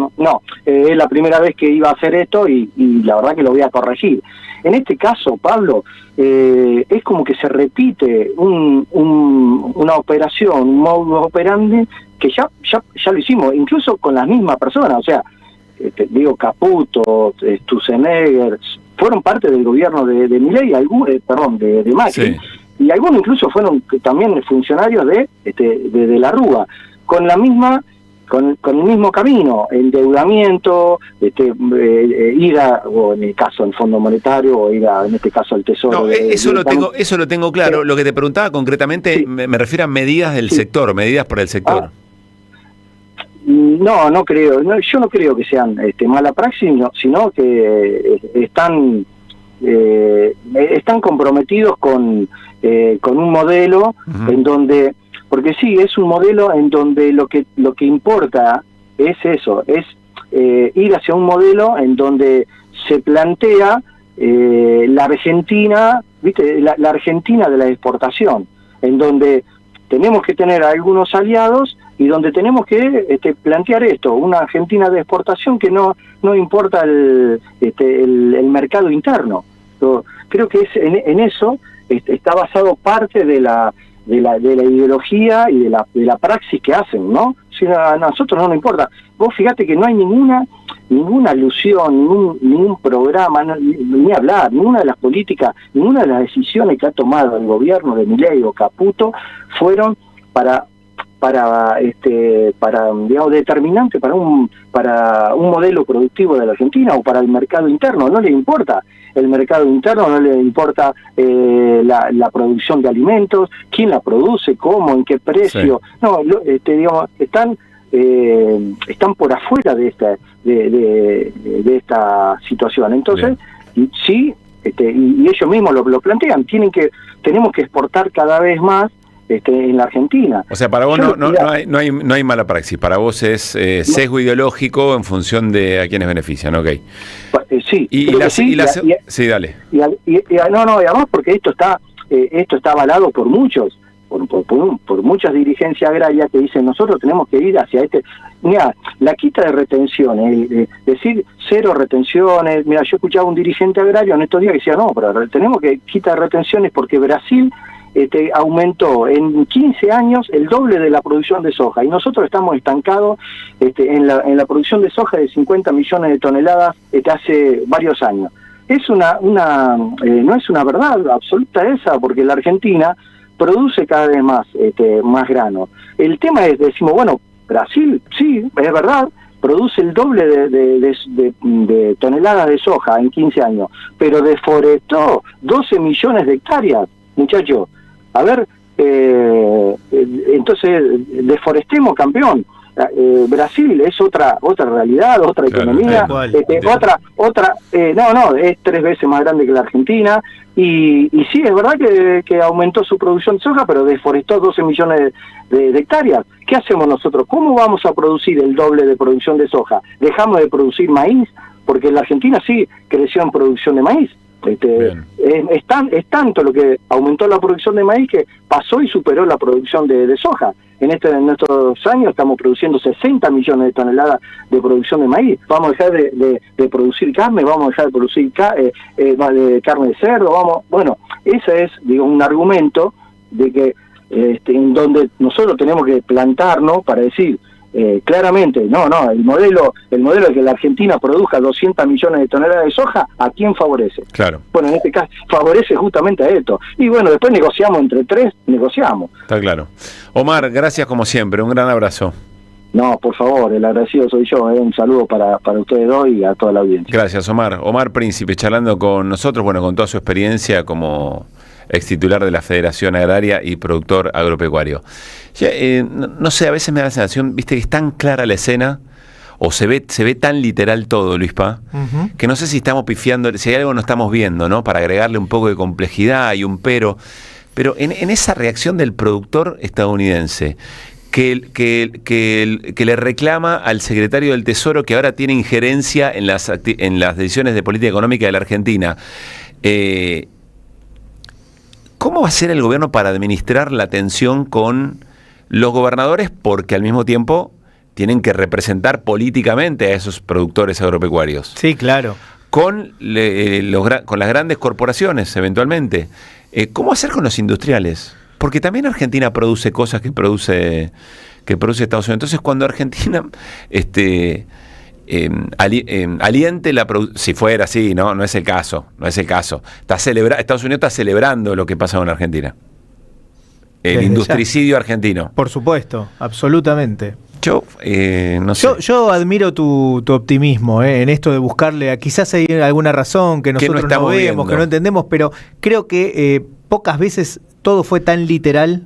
es la primera vez que iba a hacer esto y la verdad que lo voy a corregir. En este caso, Pablo, es como que se repite una operación, un modus operandi que ya lo hicimos, incluso con las mismas personas, o sea, Caputo, Sturzenegger, fueron parte del gobierno de Milei, de Macri, sí, y algunos incluso fueron también funcionarios de la Rúa, con el mismo camino, endeudamiento, ir o en el caso del Fondo Monetario, o ir en este caso al Tesoro. No, eso lo tengo claro. Lo que te preguntaba concretamente, sí, me refiero a medidas del sector, medidas por el sector. No creo. Yo no creo que sean mala praxis, sino que están comprometidos con un modelo, uh-huh, en donde, porque sí, es un modelo en donde lo que importa es eso, es ir hacia un modelo en donde se plantea la Argentina, ¿viste? La Argentina de la exportación, en donde tenemos que tener algunos aliados y donde tenemos que plantear esto, una Argentina de exportación que no importa el mercado interno. Yo creo que en eso está basado parte de la ideología y de la praxis que hacen, ¿no? Si a nosotros no nos importa. Vos fíjate que no hay ninguna alusión, ningún programa, ni hablar, ninguna de las políticas, ninguna de las decisiones que ha tomado el gobierno de Milei o Caputo fueron para digamos, determinante para un modelo productivo de la Argentina o para el mercado interno. No le importa el mercado interno, no le importa la producción de alimentos, quién la produce, cómo, en qué precio. Sí. No, digamos, están por afuera de esta situación. Entonces, bien, sí, y ellos mismos lo plantean, tenemos que exportar cada vez más en la Argentina. O sea, para vos no hay mala praxis, para vos es sesgo ideológico en función de a quienes benefician, ¿ok? Sí. Sí, dale. Y además porque esto está avalado por muchos, por muchas dirigencias agrarias que dicen nosotros tenemos que ir hacia Mira, la quita de retenciones, decir 0 retenciones. Mira, yo escuchaba un dirigente agrario en estos días que decía, no, pero tenemos que quitar retenciones porque Brasil aumentó en 15 años el doble de la producción de soja, y nosotros estamos estancados en la producción de soja de 50 millones de toneladas hace varios años. Es no es una verdad absoluta esa, porque la Argentina produce cada vez más grano. El tema es, decimos, bueno, Brasil, sí, es verdad, produce el doble de toneladas de soja en 15 años, pero deforestó 12 millones de hectáreas, muchachos. A ver, entonces, deforestemos, campeón. Brasil es otra realidad, otra economía, es 3 veces más grande que la Argentina, y sí, es verdad que aumentó su producción de soja, pero deforestó 12 millones de hectáreas. ¿Qué hacemos nosotros? ¿Cómo vamos a producir el doble de producción de soja? ¿Dejamos de producir maíz? Porque en la Argentina sí creció en producción de maíz. Es tanto lo que aumentó la producción de maíz que pasó y superó la producción de soja. En estos años estamos produciendo 60 millones de toneladas de producción de maíz. Vamos a dejar de producir carne, vamos a dejar de producir carne de cerdo, bueno, ese es, un argumento de que en donde nosotros tenemos que plantarnos para decir claramente, el modelo de que la Argentina produzca 200 millones de toneladas de soja, ¿a quién favorece? Claro. Bueno, en este caso favorece justamente a esto. Y bueno, después negociamos entre tres, Está claro. Omar, gracias como siempre, un gran abrazo. No, por favor, el agradecido soy yo. Un saludo para ustedes dos y a toda la audiencia. Gracias, Omar. Omar Príncipe, charlando con nosotros, con toda su experiencia como ex titular de la Federación Agraria y productor agropecuario. No sé, a veces me da la sensación, viste, que es tan clara la escena, o se ve tan literal todo, Luispa, que no sé si estamos pifiando, si hay algo no estamos viendo, ¿no? Para agregarle un poco de complejidad y un pero en esa reacción del productor estadounidense, que le reclama al secretario del Tesoro, que ahora tiene injerencia en las decisiones de política económica de la Argentina, ¿cómo va a ser el gobierno para administrar la tensión con los gobernadores? Porque al mismo tiempo tienen que representar políticamente a esos productores agropecuarios. Sí, claro. Con las grandes corporaciones, eventualmente. ¿Cómo hacer con los industriales? Porque también Argentina produce cosas que produce Estados Unidos. Entonces, cuando Argentina aliente la producción, si fuera así, no es el caso. Estados Unidos está celebrando lo que pasa con Argentina. El Desde industricidio argentino. Por supuesto, absolutamente. Yo no sé. Yo admiro tu optimismo en esto de buscarle, quizás hay alguna razón que nosotros no vemos, viendo, que no entendemos, pero creo que pocas veces todo fue tan literal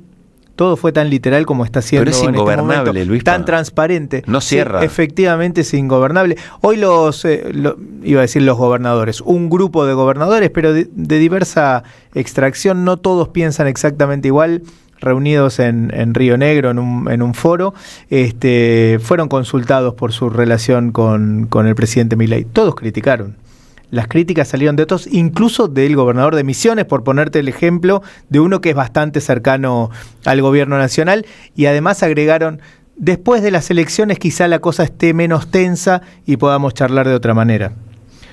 como está siendo. Pero es ingobernable, en este Luis. Tan transparente. No cierra. Sí, efectivamente es ingobernable. Hoy iba a decir los gobernadores, un grupo de gobernadores, pero de diversa extracción, no todos piensan exactamente igual, reunidos en Río Negro en un foro, fueron consultados por su relación con el presidente Milei. Todos criticaron. Las críticas salieron de todos, incluso del gobernador de Misiones, por ponerte el ejemplo de uno que es bastante cercano al gobierno nacional, y además agregaron, después de las elecciones quizá la cosa esté menos tensa y podamos charlar de otra manera.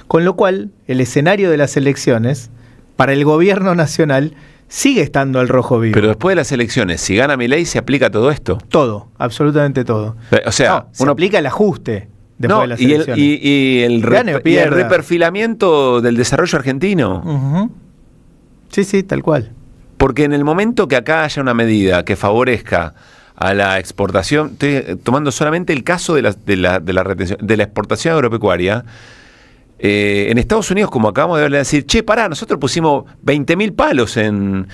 Con lo cual, el escenario de las elecciones, para el gobierno nacional, sigue estando al rojo vivo. Pero después de las elecciones, si gana Milei, ¿se aplica todo esto? Todo, absolutamente todo. O sea, se aplica el ajuste después de las elecciones. Y el reperfilamiento del desarrollo argentino. Uh-huh. Sí, tal cual. Porque en el momento que acá haya una medida que favorezca a la exportación, estoy tomando solamente el caso de la retención, de la exportación agropecuaria. En Estados Unidos, como acabamos de decir, pará, nosotros pusimos 20.000 palos en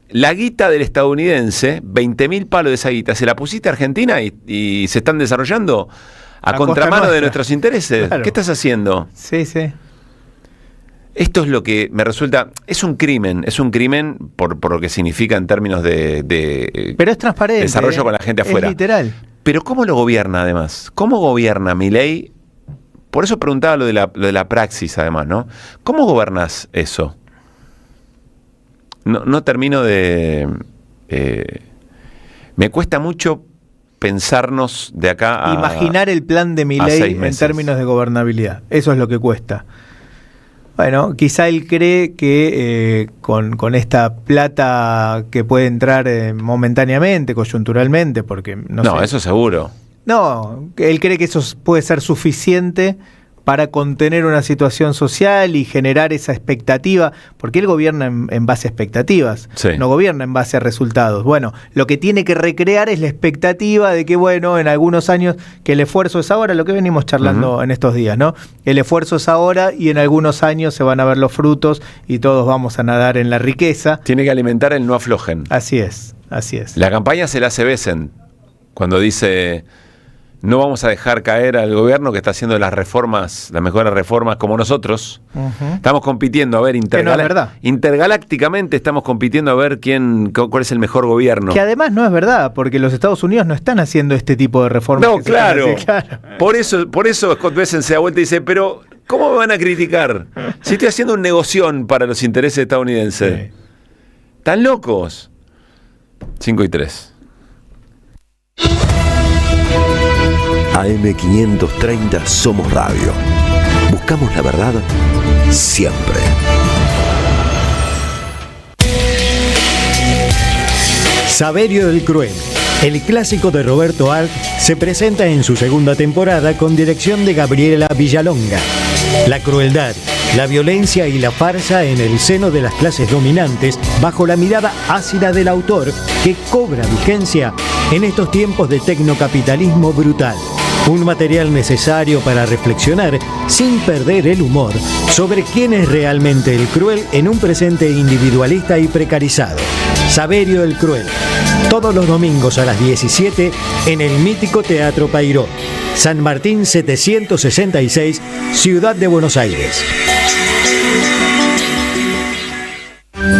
la guita del estadounidense, 20.000 palos de esa guita, se la pusiste a Argentina y se están desarrollando a contramano de nuestros intereses. Claro. ¿Qué estás haciendo? Sí. Esto es lo que me resulta, es un crimen por lo que significa en términos de pero es transparente, desarrollo con la gente afuera. Es literal. Pero ¿cómo lo gobierna además? ¿Cómo gobierna Milei? Por eso preguntaba lo de la praxis, además, ¿no? ¿Cómo gobernás eso? No termino de... me cuesta mucho pensarnos de acá a... Imaginar el plan de Milei en términos de gobernabilidad. Eso es lo que cuesta. Bueno, quizá él cree que con esta plata que puede entrar momentáneamente, coyunturalmente, porque no sé. Eso seguro. No, él cree que eso puede ser suficiente para contener una situación social y generar esa expectativa, porque él gobierna en base a expectativas, no gobierna en base a resultados. Bueno, lo que tiene que recrear es la expectativa de que, bueno, en algunos años, que el esfuerzo es ahora, lo que venimos charlando en estos días, ¿no? El esfuerzo es ahora y en algunos años se van a ver los frutos y todos vamos a nadar en la riqueza. Tiene que alimentar el no aflojen. Así es, así es. La campaña se la hace Besen cuando dice: no vamos a dejar caer al gobierno que está haciendo las mejores reformas como nosotros. Estamos compitiendo a ver intergalácticamente, estamos compitiendo a ver cuál es el mejor gobierno. Que además no es verdad, porque los Estados Unidos no están haciendo este tipo de reformas. No, claro. Por eso Scott Besen se da vuelta y dice: pero ¿cómo me van a criticar si estoy haciendo un negoción para los intereses estadounidenses? Sí. ¿Están locos? 5:03. AM530 Somos Radio. Buscamos la verdad siempre. Saverio el Cruel, el clásico de Roberto Arlt, se presenta en su segunda temporada con dirección de Gabriela Villalonga. La crueldad, la violencia y la farsa en el seno de las clases dominantes, bajo la mirada ácida del autor, que cobra vigencia en estos tiempos de tecnocapitalismo brutal. Un material necesario para reflexionar, sin perder el humor, sobre quién es realmente el cruel en un presente individualista y precarizado. Saverio el Cruel, todos los domingos a las 17 en el mítico Teatro Payró, San Martín 766, Ciudad de Buenos Aires.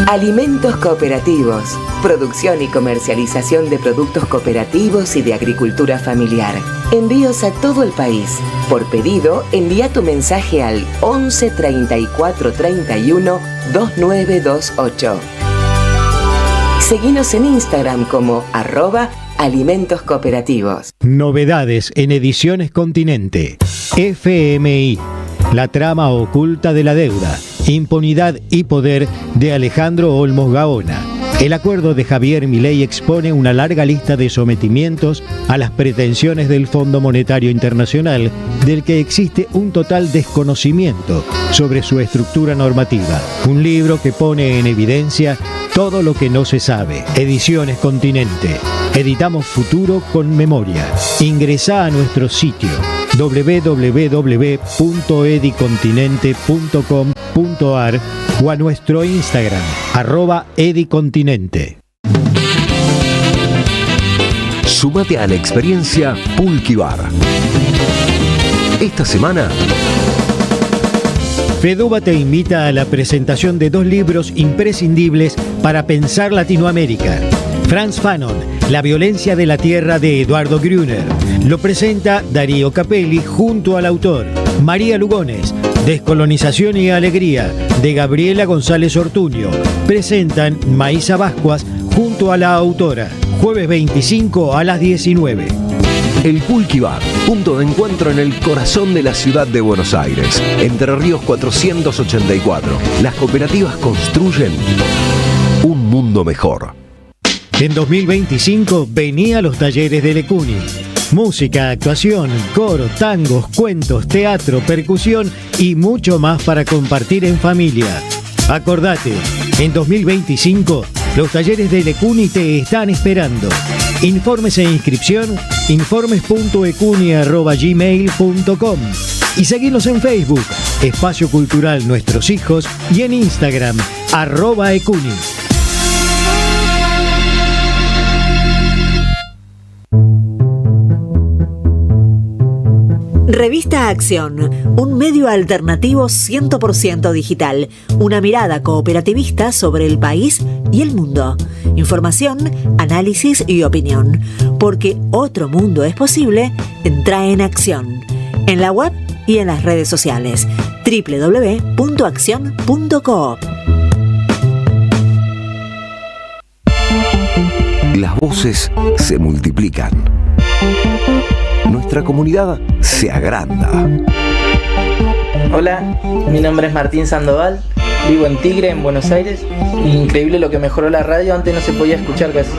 Alimentos cooperativos, producción y comercialización de productos cooperativos y de agricultura familiar. Envíos a todo el país. Por pedido, envía tu mensaje al 11 34 31 2928. Seguinos en Instagram como @alimentos cooperativos. Novedades en Ediciones Continente. FMI, la trama oculta de la deuda, impunidad y poder de Alejandro Olmos Gaona. El acuerdo de Javier Milei expone una larga lista de sometimientos a las pretensiones del Fondo Monetario Internacional, del que existe un total desconocimiento sobre su estructura normativa. Un libro que pone en evidencia todo lo que no se sabe. Ediciones Continente. Editamos futuro con memoria. Ingresá a nuestro sitio www.edicontinente.com.ar o a nuestro Instagram @edicontinente. Súmate a la experiencia Pulqui Bar. Esta semana, FEDUBA te invita a la presentación de 2 libros imprescindibles para pensar Latinoamérica. Frantz Fanon, La violencia de la tierra de Eduardo Grüner. Lo presenta Darío Capelli junto al autor. María Lugones, Descolonización y Alegría, de Gabriela González Ortuño. Presentan Maísa Bascuas junto a la autora. Jueves 25 a las 19. el Pulqui Bar, punto de encuentro en el corazón de la ciudad de Buenos Aires. Entre Ríos 484. Las cooperativas construyen un mundo mejor. En 2025 venía a los talleres de Lecuni. Música, actuación, coro, tangos, cuentos, teatro, percusión y mucho más para compartir en familia. Acordate, en 2025 los talleres de Lecuni te están esperando. Informes e inscripción, informes.ecuni@gmail.com y seguinos en Facebook, Espacio Cultural Nuestros Hijos, y en Instagram, @ecuni. Revista Acción, un medio alternativo 100% digital, una mirada cooperativista sobre el país y el mundo. Información, análisis y opinión. Porque otro mundo es posible, entra en Acción. En la web y en las redes sociales. www.accion.coop. Las voces se multiplican. Nuestra comunidad se agranda. Hola, mi nombre es Martín Sandoval, vivo en Tigre, en Buenos Aires. Increíble lo que mejoró la radio, antes no se podía escuchar casi.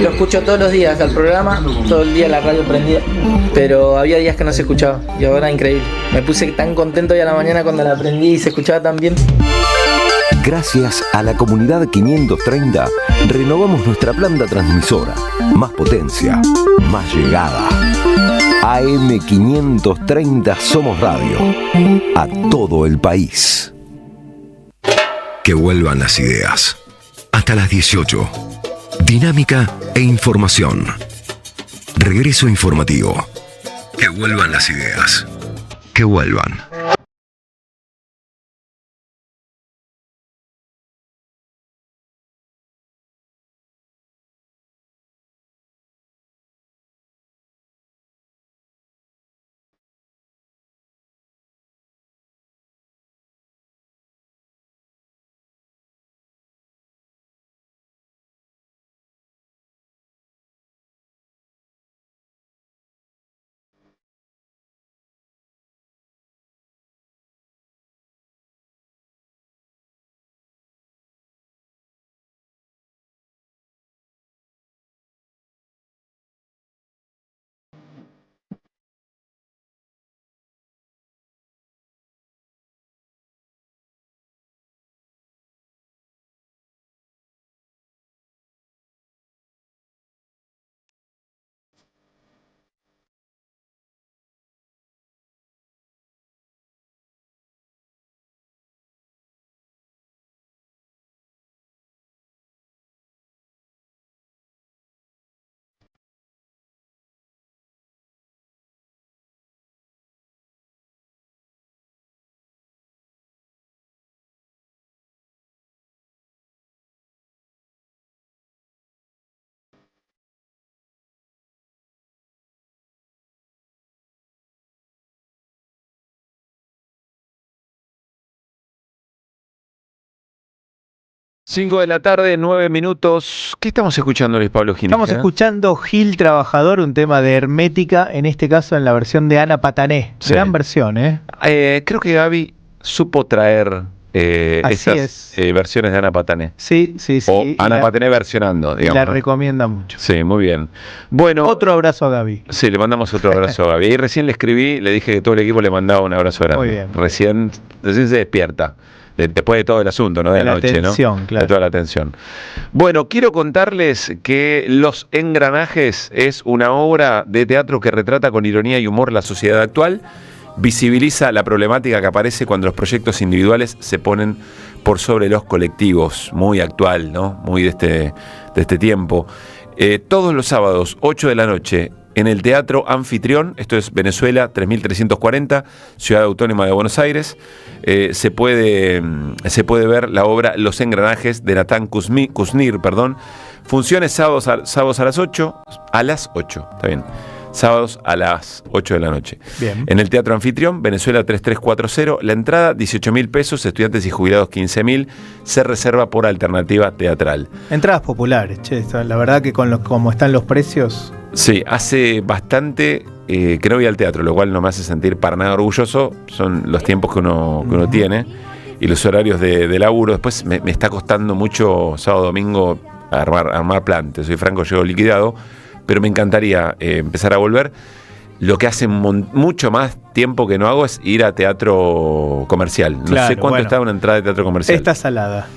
Lo escucho todos los días al programa, todo el día la radio prendida, pero había días que no se escuchaba y ahora increíble. Me puse tan contento hoy a la mañana cuando la prendí y se escuchaba tan bien. Gracias a la comunidad 530, renovamos nuestra planta transmisora. Más potencia, más llegada. AM530 Somos Radio. A todo el país. Que vuelvan las ideas. Hasta las 18. Dinámica e información. Regreso informativo. Que vuelvan las ideas. Que vuelvan. Cinco de la tarde, 9 minutos. ¿Qué estamos escuchando, Luis Pablo Ginés? Estamos escuchando Gil Trabajador, un tema de Hermética, en este caso en la versión de Ana Patané. Sí. Gran versión, ¿eh? Creo que Gaby supo traer esas versiones de Ana Patané. Sí. O Ana Patané versionando, digamos. La ¿no? recomienda mucho. Sí, muy bien. Bueno. Otro abrazo a Gaby. Sí, le mandamos otro abrazo a Gaby. Y recién le escribí, le dije que todo el equipo le mandaba un abrazo grande. Muy bien. Recién se despierta. Después de todo el asunto, ¿no? De la noche, atención, ¿no? Claro. De toda la atención. Bueno, quiero contarles que Los Engranajes es una obra de teatro que retrata con ironía y humor la sociedad actual, visibiliza la problemática que aparece cuando los proyectos individuales se ponen por sobre los colectivos. Muy actual, ¿no? Muy de este tiempo. Todos los sábados, 8 de la noche, en el Teatro Anfitrión, esto es Venezuela 3340, Ciudad Autónoma de Buenos Aires, se puede ver la obra Los Engranajes de Natán Kuznir, funciones sábados a las 8, está bien, sábados a las 8 de la noche. Bien. En el Teatro Anfitrión, Venezuela 3340, la entrada 18.000 pesos, estudiantes y jubilados 15.000, se reserva por alternativa teatral. Entradas populares, che, la verdad que como están los precios... Sí, hace bastante que no voy al teatro, lo cual no me hace sentir para nada orgulloso. Son los tiempos que uno tiene y los horarios de laburo. Después me está costando mucho sábado, domingo armar plan. Te soy franco, llego liquidado, pero me encantaría empezar a volver. Lo que hace mucho más tiempo que no hago es ir a teatro comercial. No sé cuánto está una entrada de teatro comercial. Está salada.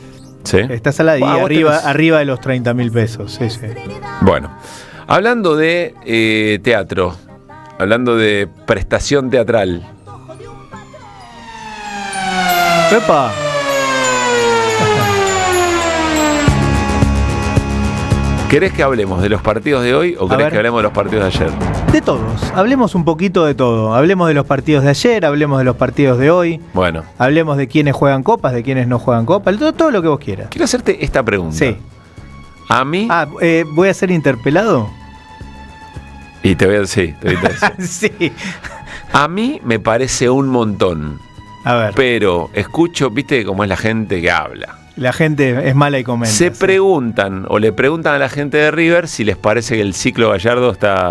¿Sí? Está salada y arriba de los 30.000 pesos. Sí. Bueno. Hablando de teatro, hablando de prestación teatral. ¡Epa! ¿Querés que hablemos de los partidos de hoy o querés que hablemos de los partidos de ayer? De todos. Hablemos un poquito de todo. Hablemos de los partidos de ayer, hablemos de los partidos de hoy. Bueno. Hablemos de quiénes juegan copas, de quiénes no juegan copas. Todo lo que vos quieras. Quiero hacerte esta pregunta. Sí. A mí... ¿voy a ser interpelado? Y te voy a decir. Sí. A mí me parece un montón. A ver. Pero escucho, viste cómo es la gente que habla. La gente es mala y comenta. Se preguntan o le preguntan a la gente de River si les parece que el ciclo Gallardo está...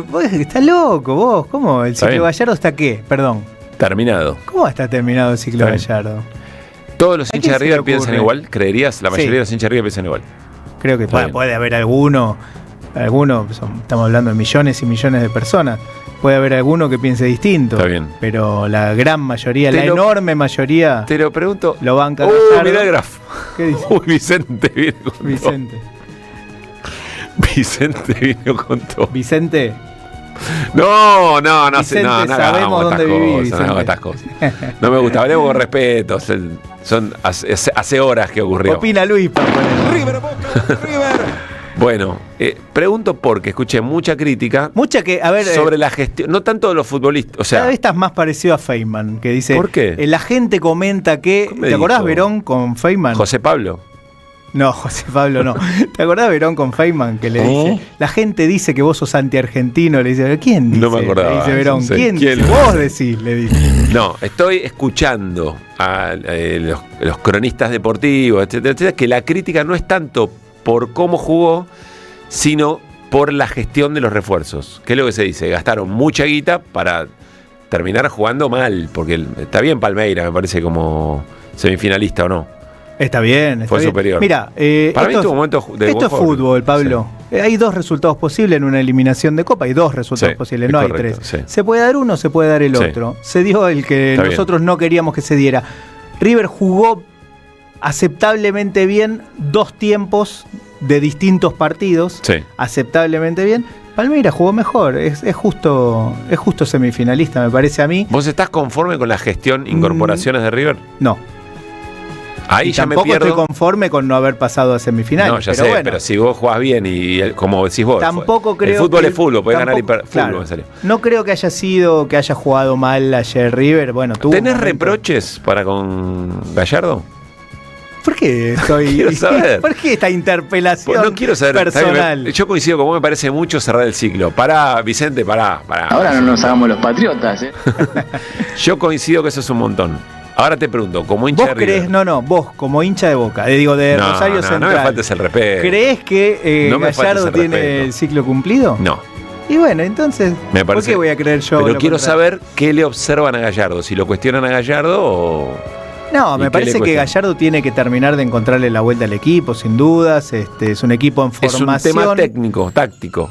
Vos estás loco, vos. ¿Cómo? ¿El ciclo Gallardo está qué? Perdón. Terminado. ¿Cómo está terminado el ciclo de Gallardo? ¿Todos los hinchas de River piensan ocurre? igual? ¿Creerías? La mayoría de los hinchas de River piensan igual. Creo que puede haber alguno, estamos hablando de millones y millones de personas, puede haber alguno que piense distinto. Está bien. Pero la gran mayoría, enorme mayoría, te lo pregunto, lo banca. Mirá el grafo. ¿Qué dice? Uy, Vicente viene con Vicente. todo. Vicente vino con todo. Vicente. No Vicente, no sabemos dónde vivís, no hagamos estas cosas. No me gusta, hablemos con respeto. Son hace horas que ocurrió. Opina Luis. River, Boca, River. Bueno, pregunto porque escuché mucha crítica a ver, sobre la gestión, no tanto de los futbolistas, o sea, cada vez estás más parecido a Feynman, que dice, ¿por qué? La gente comenta que, ¿te acordás dijo? Verón con Feynman? José Pablo. No, José Pablo no. ¿Te acordás Verón con Feynman que le dice, la gente dice que vos sos antiargentino? Le dice, ¿quién dice? No me acordaba. Le dice Verón, No sé, ¿quién ¿quién? dice? Vos decís, le dice. No, estoy escuchando a los cronistas deportivos, etcétera, que la crítica no es tanto por cómo jugó, sino por la gestión de los refuerzos. ¿Qué es lo que se dice? Gastaron mucha guita para terminar jugando mal, porque está bien Palmeiras, me parece, como semifinalista o no. Está bien. Fue superior. Mira, para mí tuvo un momento de esto es fútbol, Pablo. Sí. Hay dos resultados posibles en una eliminación de Copa. Hay dos resultados posibles, no correcto, hay tres. Sí. Se puede dar uno, se puede dar el otro. Se dio el que está nosotros no queríamos que se diera. River jugó aceptablemente bien 2 tiempos de distintos partidos. Aceptablemente bien. Palmeiras jugó mejor, es justo semifinalista, me parece a mí. ¿Vos estás conforme con la gestión incorporaciones de River? No. Ahí y ya me tampoco pierdo. estoy conforme con no haber pasado a semifinales. No, ya pero sé, bueno, pero si vos jugás bien y como decís vos, tampoco creo el fútbol que es fútbol, podés ganar claro, fútbol, en serio. No creo que haya jugado mal ayer River. Bueno, ¿tenés reproches para con Gallardo? ¿Por qué quiero saber. ¿Por qué esta interpelación no quiero saber, personal? Yo coincido con vos, me parece mucho cerrar el ciclo. Pará, Vicente, pará. Ahora no nos hagamos los patriotas, Yo coincido que eso es un montón. Ahora te pregunto, como hincha de River. Vos como hincha de Boca, de Rosario Central. No me faltes el respeto. ¿Crees que Gallardo tiene el ciclo cumplido? No. Y bueno, entonces, me parece, ¿por qué voy a creer yo? Pero quiero saber qué le observan a Gallardo, si lo cuestionan a Gallardo o... No, me parece que Gallardo tiene que terminar de encontrarle la vuelta al equipo, sin dudas. Es un equipo en formación. Es un tema técnico, táctico.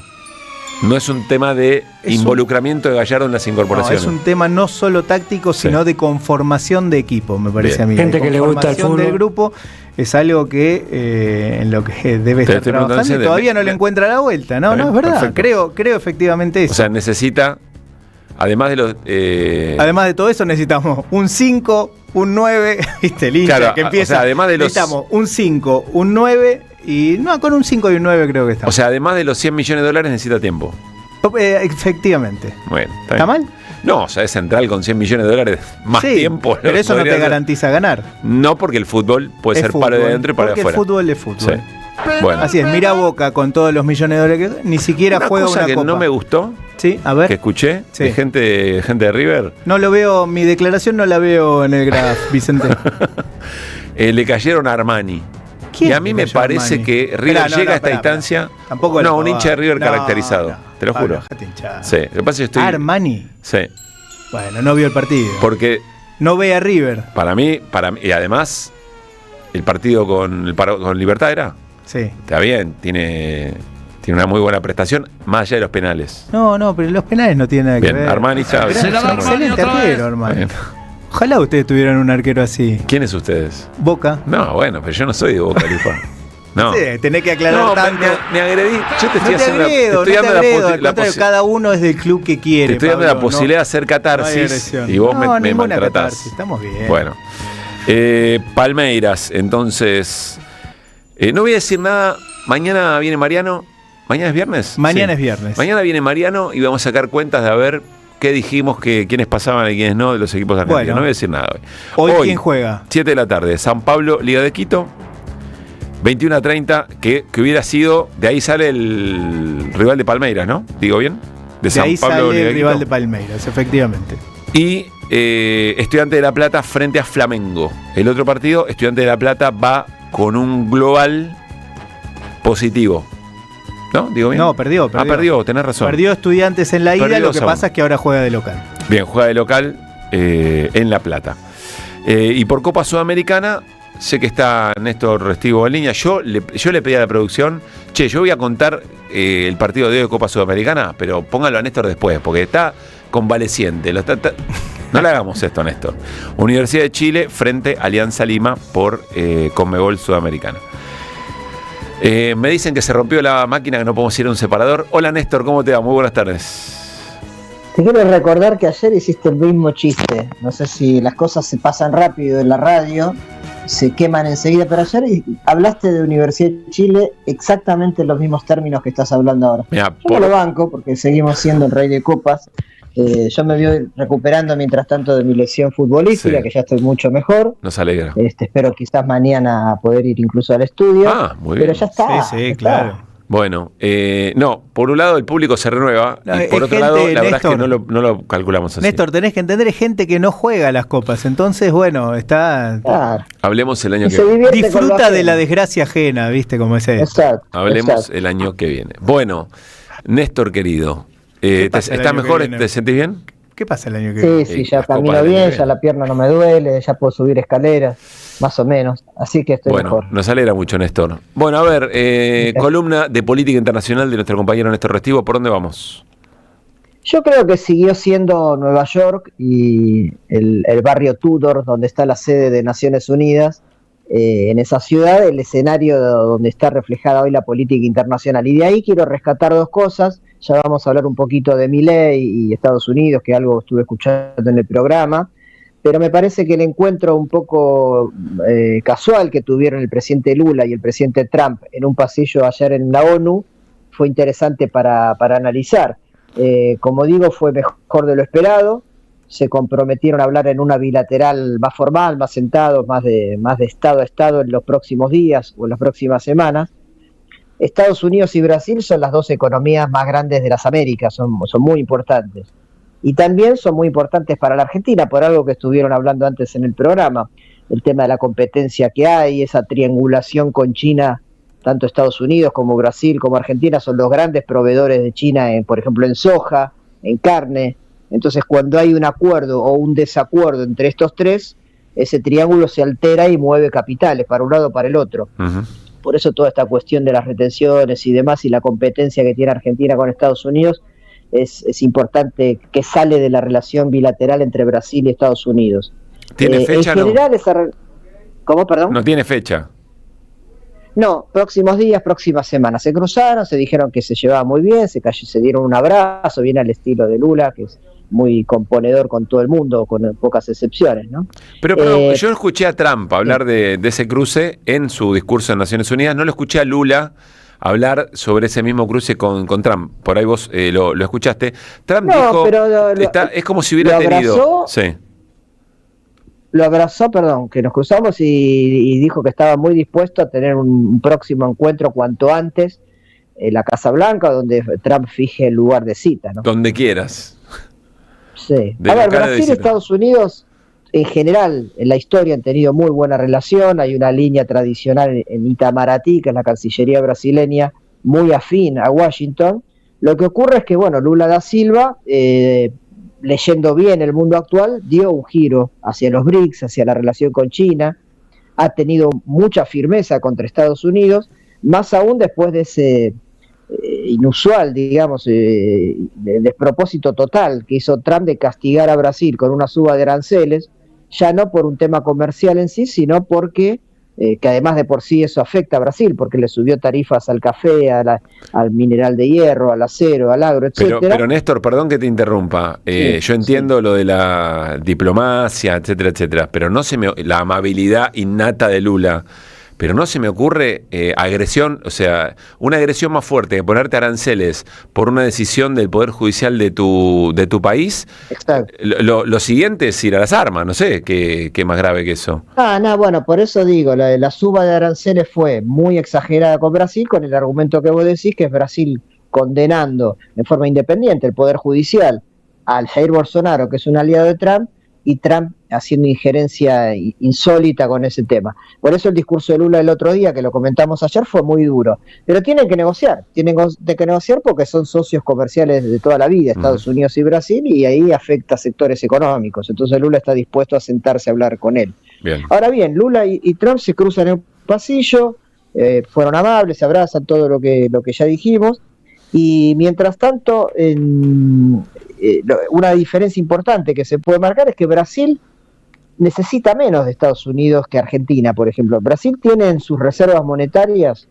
No es un tema de involucramiento de Gallardo en las incorporaciones. No, es un tema no solo táctico, sino de conformación de equipo, me parece a mí. Gente que le gusta el fútbol. Del grupo es algo que en lo que debe estar trabajando y todavía no le encuentra la vuelta. No, es verdad. Creo efectivamente eso. O sea, necesita, además de los... Además de todo eso, necesitamos un 5, un 9, ¿viste? El hincha claro, que empieza. O sea, además de los... Necesitamos un 5, un 9 y... No, con un 5 y un 9 creo que estamos. O sea, además de los 100 millones de dólares necesita tiempo. Efectivamente. Bueno, ¿Está mal? No, o sea, es central con 100 millones de dólares más tiempo. Pero eso no te garantiza ganar. No, porque el fútbol puede ser palo de adentro y palo de afuera. Porque el fútbol es fútbol. Sí. Bueno. Así es, mira Boca con todos los millones de dólares que ni siquiera juega cosa una que copa. No me gustó. Sí, a ver. Que escuché de gente de River. No lo veo, mi declaración no la veo en el graph, Vicente. Le cayeron a Armani. Y a mí me parece Armani? Que River llega a esta instancia. Tampoco un hincha de River caracterizado. Te lo juro. Sí, lo que pasa es que estoy. Armani. Sí. Bueno, no vio el partido. Porque. No ve a River. Para mí, y además, el partido con Libertad era. Sí. Está bien, tiene una muy buena prestación, más allá de los penales. No, pero los penales no tienen nada que ver. Armani sabe. Excelente arquero, Armani. Ojalá ustedes tuvieran un arquero así. ¿Quiénes ustedes? Boca. No, bueno, pero yo no soy de Boca, Lupa. No. Sí, tenés que aclarar tanto. Me agredí. Yo te estoy haciendo la posibilidad. Cada uno es del club que quiere. Te estoy dando la posibilidad de hacer catarsis y vos me maltratás. Estamos bien. Bueno. Palmeiras, entonces. No voy a decir nada. Mañana viene Mariano. ¿Mañana es viernes? Mañana es viernes. Mañana viene Mariano y vamos a sacar cuentas de a ver qué dijimos, que quiénes pasaban y quiénes no de los equipos argentinos. Bueno, no voy a decir nada hoy. Hoy ¿quién juega? 7 de la tarde. San Pablo, Liga de Quito. 21:30, que hubiera sido. De ahí sale el rival de Palmeiras, ¿no? ¿Digo bien? De San ahí Pablo, sale Liga el de rival Quito. de Palmeiras, efectivamente. Y Estudiante de La Plata frente a Flamengo. El otro partido, Estudiante de La Plata va con un global positivo. ¿No? ¿Digo bien? No, perdió. Perdió, tenés razón. Perdió Estudiantes en la ida, Perdió lo que pasa es que ahora juega de local. Bien, juega de local en La Plata. Y por Copa Sudamericana, sé que está Néstor Restivo en línea. Yo le pedí a la producción, yo voy a contar el partido de hoy de Copa Sudamericana, pero póngalo a Néstor después, porque está convaleciente. No le hagamos esto, Néstor. Universidad de Chile frente a Alianza Lima por Conmebol Sudamericana. Me dicen que se rompió la máquina, que no podemos ir a un separador. Hola, Néstor, ¿cómo te va? Muy buenas tardes. Te quiero recordar que ayer hiciste el mismo chiste. No sé si las cosas se pasan rápido en la radio, se queman enseguida, pero ayer hablaste de Universidad de Chile exactamente en los mismos términos que estás hablando ahora. Mirá, yo no lo banco porque seguimos siendo el rey de copas. Yo me voy recuperando mientras tanto de mi lesión futbolística, sí, que ya estoy mucho mejor. Nos alegra. Espero quizás mañana poder ir incluso al estudio. Muy bien. Pero ya está. Sí, claro. Bueno, no, por un lado el público se renueva y por otro lado la verdad es que no lo calculamos así. Néstor, tenés que entender, es gente que no juega las copas, entonces bueno, está... Claro. Hablemos el año que viene. Disfruta de la desgracia ajena, ¿viste cómo es eso? Exacto. Hablemos el año que viene. Bueno, Néstor querido, ¿estás mejor? ¿Te sentís bien? ¿Qué pasa el año que viene? Sí, ya camino bien, ya la pierna no me duele, ya puedo subir escaleras, más o menos, así que estoy mejor. Nos alegra mucho, Néstor. Bueno, a ver, columna de política internacional de nuestro compañero Néstor Restivo, ¿por dónde vamos? Yo creo que siguió siendo Nueva York y el barrio Tudor, donde está la sede de Naciones Unidas, en esa ciudad, el escenario donde está reflejada hoy la política internacional. Y de ahí quiero rescatar dos cosas. Ya vamos a hablar un poquito de Milei y Estados Unidos, que algo estuve escuchando en el programa, pero me parece que el encuentro un poco casual que tuvieron el presidente Lula y el presidente Trump en un pasillo ayer en la ONU fue interesante para analizar. Como digo, fue mejor de lo esperado. Se comprometieron a hablar en una bilateral más formal, más sentados, más de estado a estado en los próximos días o en las próximas semanas. Estados Unidos y Brasil son las dos economías más grandes de las Américas, son muy importantes. Y también son muy importantes para la Argentina, por algo que estuvieron hablando antes en el programa, el tema de la competencia que hay, esa triangulación con China, tanto Estados Unidos como Brasil como Argentina son los grandes proveedores de China, por ejemplo en soja, en carne. Entonces cuando hay un acuerdo o un desacuerdo entre estos tres, ese triángulo se altera y mueve capitales para un lado o para el otro. Uh-huh. Por eso toda esta cuestión de las retenciones y demás y la competencia que tiene Argentina con Estados Unidos es importante, que sale de la relación bilateral entre Brasil y Estados Unidos. ¿Tiene fecha? En general, ¿Cómo, perdón? No tiene fecha. No, próximos días, próximas semanas. Se cruzaron, se dijeron que se llevaba muy bien, se dieron un abrazo, bien al estilo de Lula, que es muy componedor con todo el mundo, con pocas excepciones, ¿no? Pero yo escuché a Trump hablar de ese cruce en su discurso en Naciones Unidas, no lo escuché a Lula hablar sobre ese mismo cruce con Trump. Por ahí vos lo escuchaste. Trump dijo, pero es como si hubiera tenido... Sí. Lo abrazó, que nos cruzamos y dijo que estaba muy dispuesto a tener un próximo encuentro cuanto antes en la Casa Blanca, donde Trump fije el lugar de cita, ¿no? Donde quieras. Sí. A ver, Brasil y Estados Unidos, en general, en la historia han tenido muy buena relación. Hay una línea tradicional en Itamaraty, que es la Cancillería brasileña, muy afín a Washington. Lo que ocurre es que, Lula da Silva... leyendo bien el mundo actual, dio un giro hacia los BRICS, hacia la relación con China, ha tenido mucha firmeza contra Estados Unidos, más aún después de ese inusual, digamos, despropósito total que hizo Trump de castigar a Brasil con una suba de aranceles, ya no por un tema comercial en sí, sino porque que además de por sí eso afecta a Brasil, porque le subió tarifas al café, al mineral de hierro, al acero, al agro, etc. Pero Néstor, perdón que te interrumpa, yo entiendo lo de la diplomacia, etcétera, etcétera, pero la amabilidad innata de Lula, pero no se me ocurre agresión, o sea, una agresión más fuerte que ponerte aranceles por una decisión del Poder Judicial de tu país. Exacto. Lo siguiente es ir a las armas, no sé qué más grave que eso. Por eso digo, la suba de aranceles fue muy exagerada con Brasil, con el argumento que vos decís, que es Brasil condenando de forma independiente el Poder Judicial al Jair Bolsonaro, que es un aliado de Trump, y Trump haciendo injerencia insólita con ese tema. Por eso el discurso de Lula el otro día, que lo comentamos ayer, fue muy duro. Pero tienen que negociar porque son socios comerciales de toda la vida, Estados Unidos y Brasil, y ahí afecta a sectores económicos. Entonces Lula está dispuesto a sentarse a hablar con él. Bien. Ahora bien, Lula y Trump se cruzan en el pasillo, fueron amables, se abrazan, todo lo que ya dijimos, y mientras tanto, una diferencia importante que se puede marcar es que Brasil necesita menos de Estados Unidos que Argentina, por ejemplo. Brasil tiene en sus reservas monetarias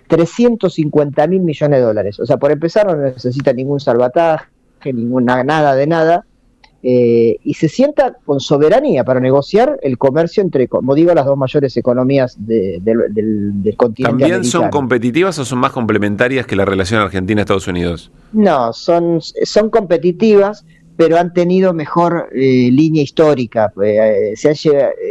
350.000 millones de dólares. O sea, por empezar, no necesita ningún salvataje, nada de nada, y se sienta con soberanía para negociar el comercio entre, como digo, las dos mayores economías del continente ¿También americano. son competitivas o son más complementarias que la relación Argentina-Estados Unidos? No, son competitivas, pero han tenido mejor línea histórica.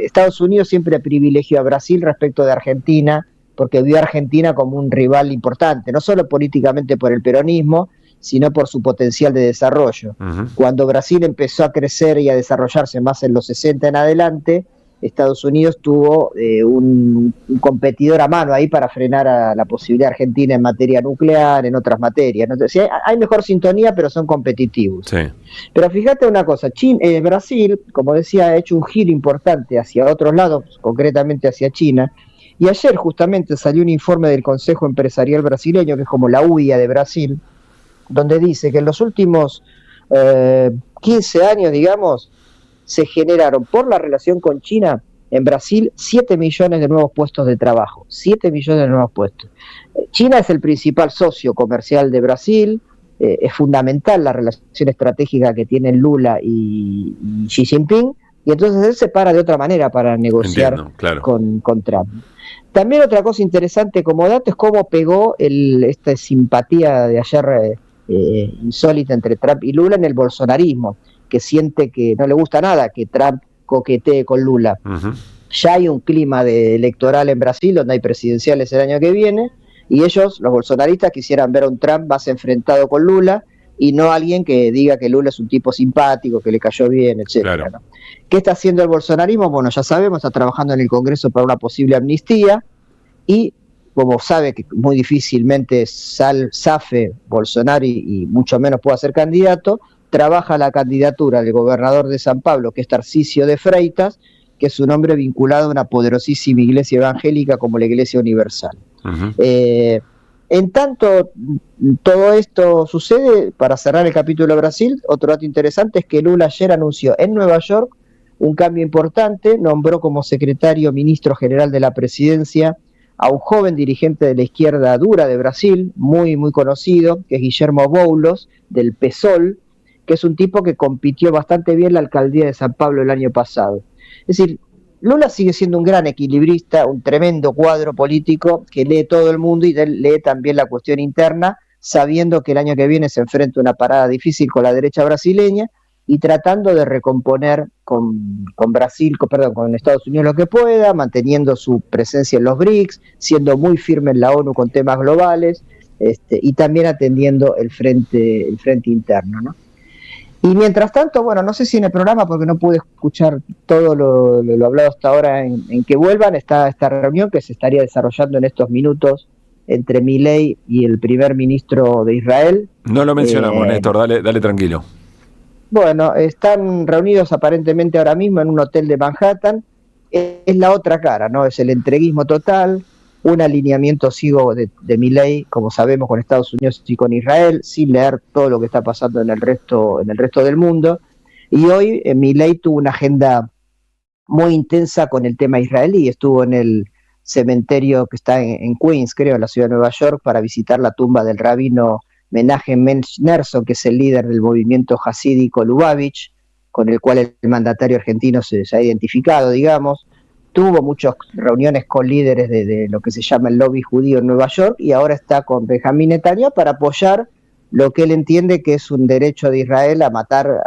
Estados Unidos siempre privilegió a Brasil respecto de Argentina, porque vio a Argentina como un rival importante, no solo políticamente por el peronismo, sino por su potencial de desarrollo. Cuando Brasil empezó a crecer y a desarrollarse más en los 60 en adelante, Estados Unidos tuvo un competidor a mano ahí para frenar a la posibilidad argentina en materia nuclear, en otras materias, ¿no? Entonces, hay mejor sintonía, pero son competitivos. Sí. Pero fíjate una cosa, Brasil, como decía, ha hecho un giro importante hacia otros lados, concretamente hacia China, y ayer justamente salió un informe del Consejo Empresarial Brasileño, que es como la UIA de Brasil, donde dice que en los últimos 15 años, digamos, se generaron por la relación con China en Brasil 7 millones de nuevos puestos de trabajo. 7 millones de nuevos puestos. China es el principal socio comercial de Brasil, es fundamental la relación estratégica que tienen Lula y Xi Jinping, y entonces él se para de otra manera para negociar con Trump. También otra cosa interesante como dato es cómo pegó esta simpatía de ayer insólita entre Trump y Lula en el bolsonarismo, que siente que no le gusta nada que Trump coquetee con Lula. Ya hay un clima electoral en Brasil donde hay presidenciales el año que viene, y ellos, los bolsonaristas, quisieran ver a un Trump más enfrentado con Lula y no alguien que diga que Lula es un tipo simpático, que le cayó bien, etcétera, ¿no? ¿Qué está haciendo el bolsonarismo? Bueno, ya sabemos, está trabajando en el Congreso para una posible amnistía, y como sabe que muy difícilmente zafe Bolsonaro y mucho menos pueda ser candidato, trabaja la candidatura del gobernador de San Pablo, que es Tarcisio de Freitas, que es un hombre vinculado a una poderosísima iglesia evangélica como la Iglesia Universal. En tanto todo esto sucede, para cerrar el capítulo de Brasil, otro dato interesante es que Lula ayer anunció en Nueva York un cambio importante, nombró como secretario ministro general de la presidencia a un joven dirigente de la izquierda dura de Brasil, muy conocido, que es Guillermo Boulos, del PSOL, que es un tipo que compitió bastante bien la alcaldía de San Pablo el año pasado. Es decir, Lula sigue siendo un gran equilibrista, un tremendo cuadro político que lee todo el mundo y lee también la cuestión interna, sabiendo que el año que viene se enfrenta a una parada difícil con la derecha brasileña y tratando de recomponer con Estados Unidos lo que pueda, manteniendo su presencia en los BRICS, siendo muy firme en la ONU con temas globales, y también atendiendo el frente interno, ¿no? Y mientras tanto, bueno, no sé si en el programa, porque no pude escuchar todo lo hablado hasta ahora en que vuelvan, está esta reunión que se estaría desarrollando en estos minutos entre Milei y el primer ministro de Israel. No lo mencionamos, Néstor, dale tranquilo. Bueno, están reunidos aparentemente ahora mismo en un hotel de Manhattan. Es la otra cara, ¿no? Es el entreguismo total, un alineamiento ciego de Milei, como sabemos, con Estados Unidos y con Israel, sin leer todo lo que está pasando en el resto del mundo. Y hoy Milei tuvo una agenda muy intensa con el tema israelí. Estuvo en el cementerio que está en Queens, creo, en la ciudad de Nueva York, para visitar la tumba del rabino Menachem Nerso, que es el líder del movimiento hasídico Lubavitch, con el cual el mandatario argentino se ha identificado, digamos. Tuvo muchas reuniones con líderes de lo que se llama el lobby judío en Nueva York, y ahora está con Benjamín Netanyahu para apoyar lo que él entiende que es un derecho de Israel a matar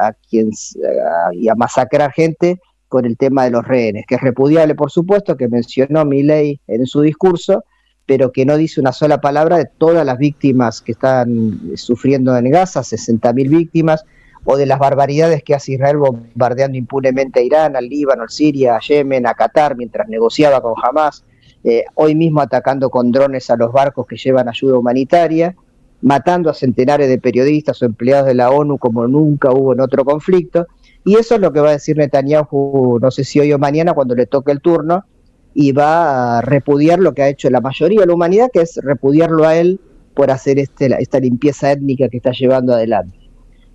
y a masacrar gente con el tema de los rehenes, que es repudiable, por supuesto, que mencionó Milei en su discurso, pero que no dice una sola palabra de todas las víctimas que están sufriendo en Gaza, 60.000 víctimas, o de las barbaridades que hace Israel bombardeando impunemente a Irán, al Líbano, a Siria, a Yemen, a Qatar, mientras negociaba con Hamas, hoy mismo atacando con drones a los barcos que llevan ayuda humanitaria, matando a centenares de periodistas o empleados de la ONU como nunca hubo en otro conflicto, y eso es lo que va a decir Netanyahu, no sé si hoy o mañana, cuando le toque el turno, y va a repudiar lo que ha hecho la mayoría de la humanidad, que es repudiarlo a él por hacer esta limpieza étnica que está llevando adelante.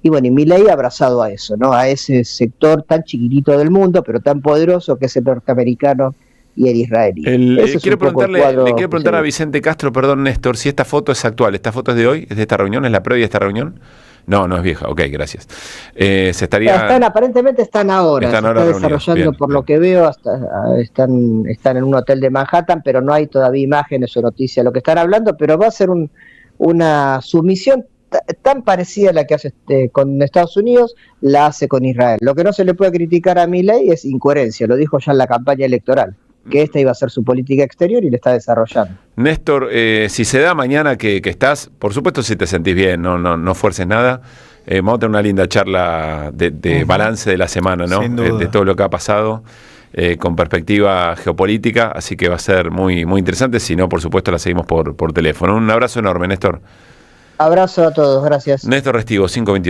Y bueno, y Milei ha abrazado a eso, ¿no? A ese sector tan chiquitito del mundo, pero tan poderoso, que es el norteamericano y el israelí. Le quiero preguntar a Vicente Castro, perdón, Néstor, si esta foto es actual. ¿Esta foto es de hoy? ¿Es de esta reunión? ¿Es la previa de esta reunión? No, no es vieja. Ok, gracias. Aparentemente están ahora. Se está desarrollando, por lo que veo, están en un hotel de Manhattan, pero no hay todavía imágenes o noticias de lo que están hablando, pero va a ser una sumisión tan parecida a la que hace con Estados Unidos, la hace con Israel. Lo que no se le puede criticar a Milei es incoherencia, lo dijo ya en la campaña electoral, que esta iba a ser su política exterior y le está desarrollando. Néstor, si se da mañana que estás, por supuesto si te sentís bien, no fuerces nada, vamos a tener una linda charla de balance de la semana, ¿no? De todo lo que ha pasado, con perspectiva geopolítica, así que va a ser muy, muy interesante, si no, por supuesto la seguimos por teléfono. Un abrazo enorme, Néstor. Abrazo a todos, gracias. Néstor Restivo, 522.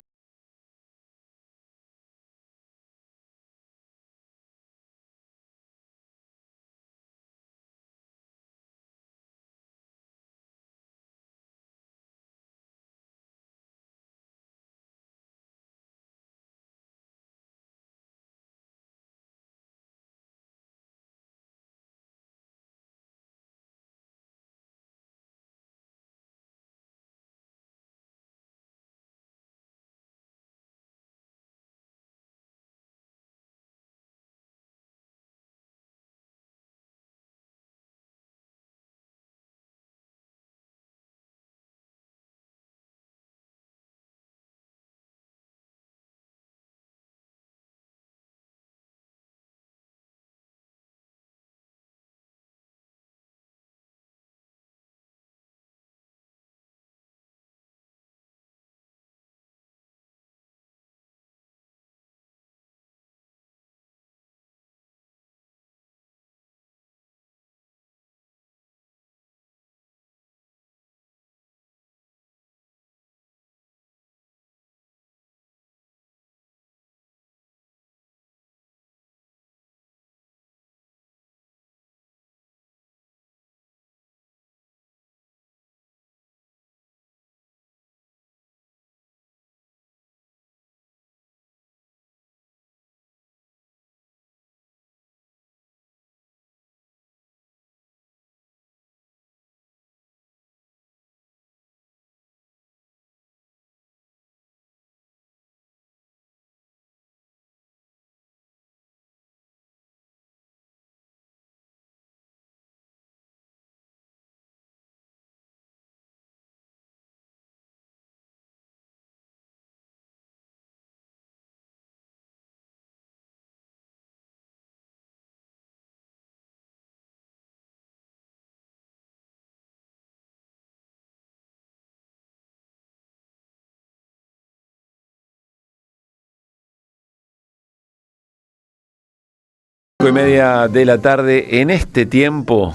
Y media de la tarde. En este tiempo,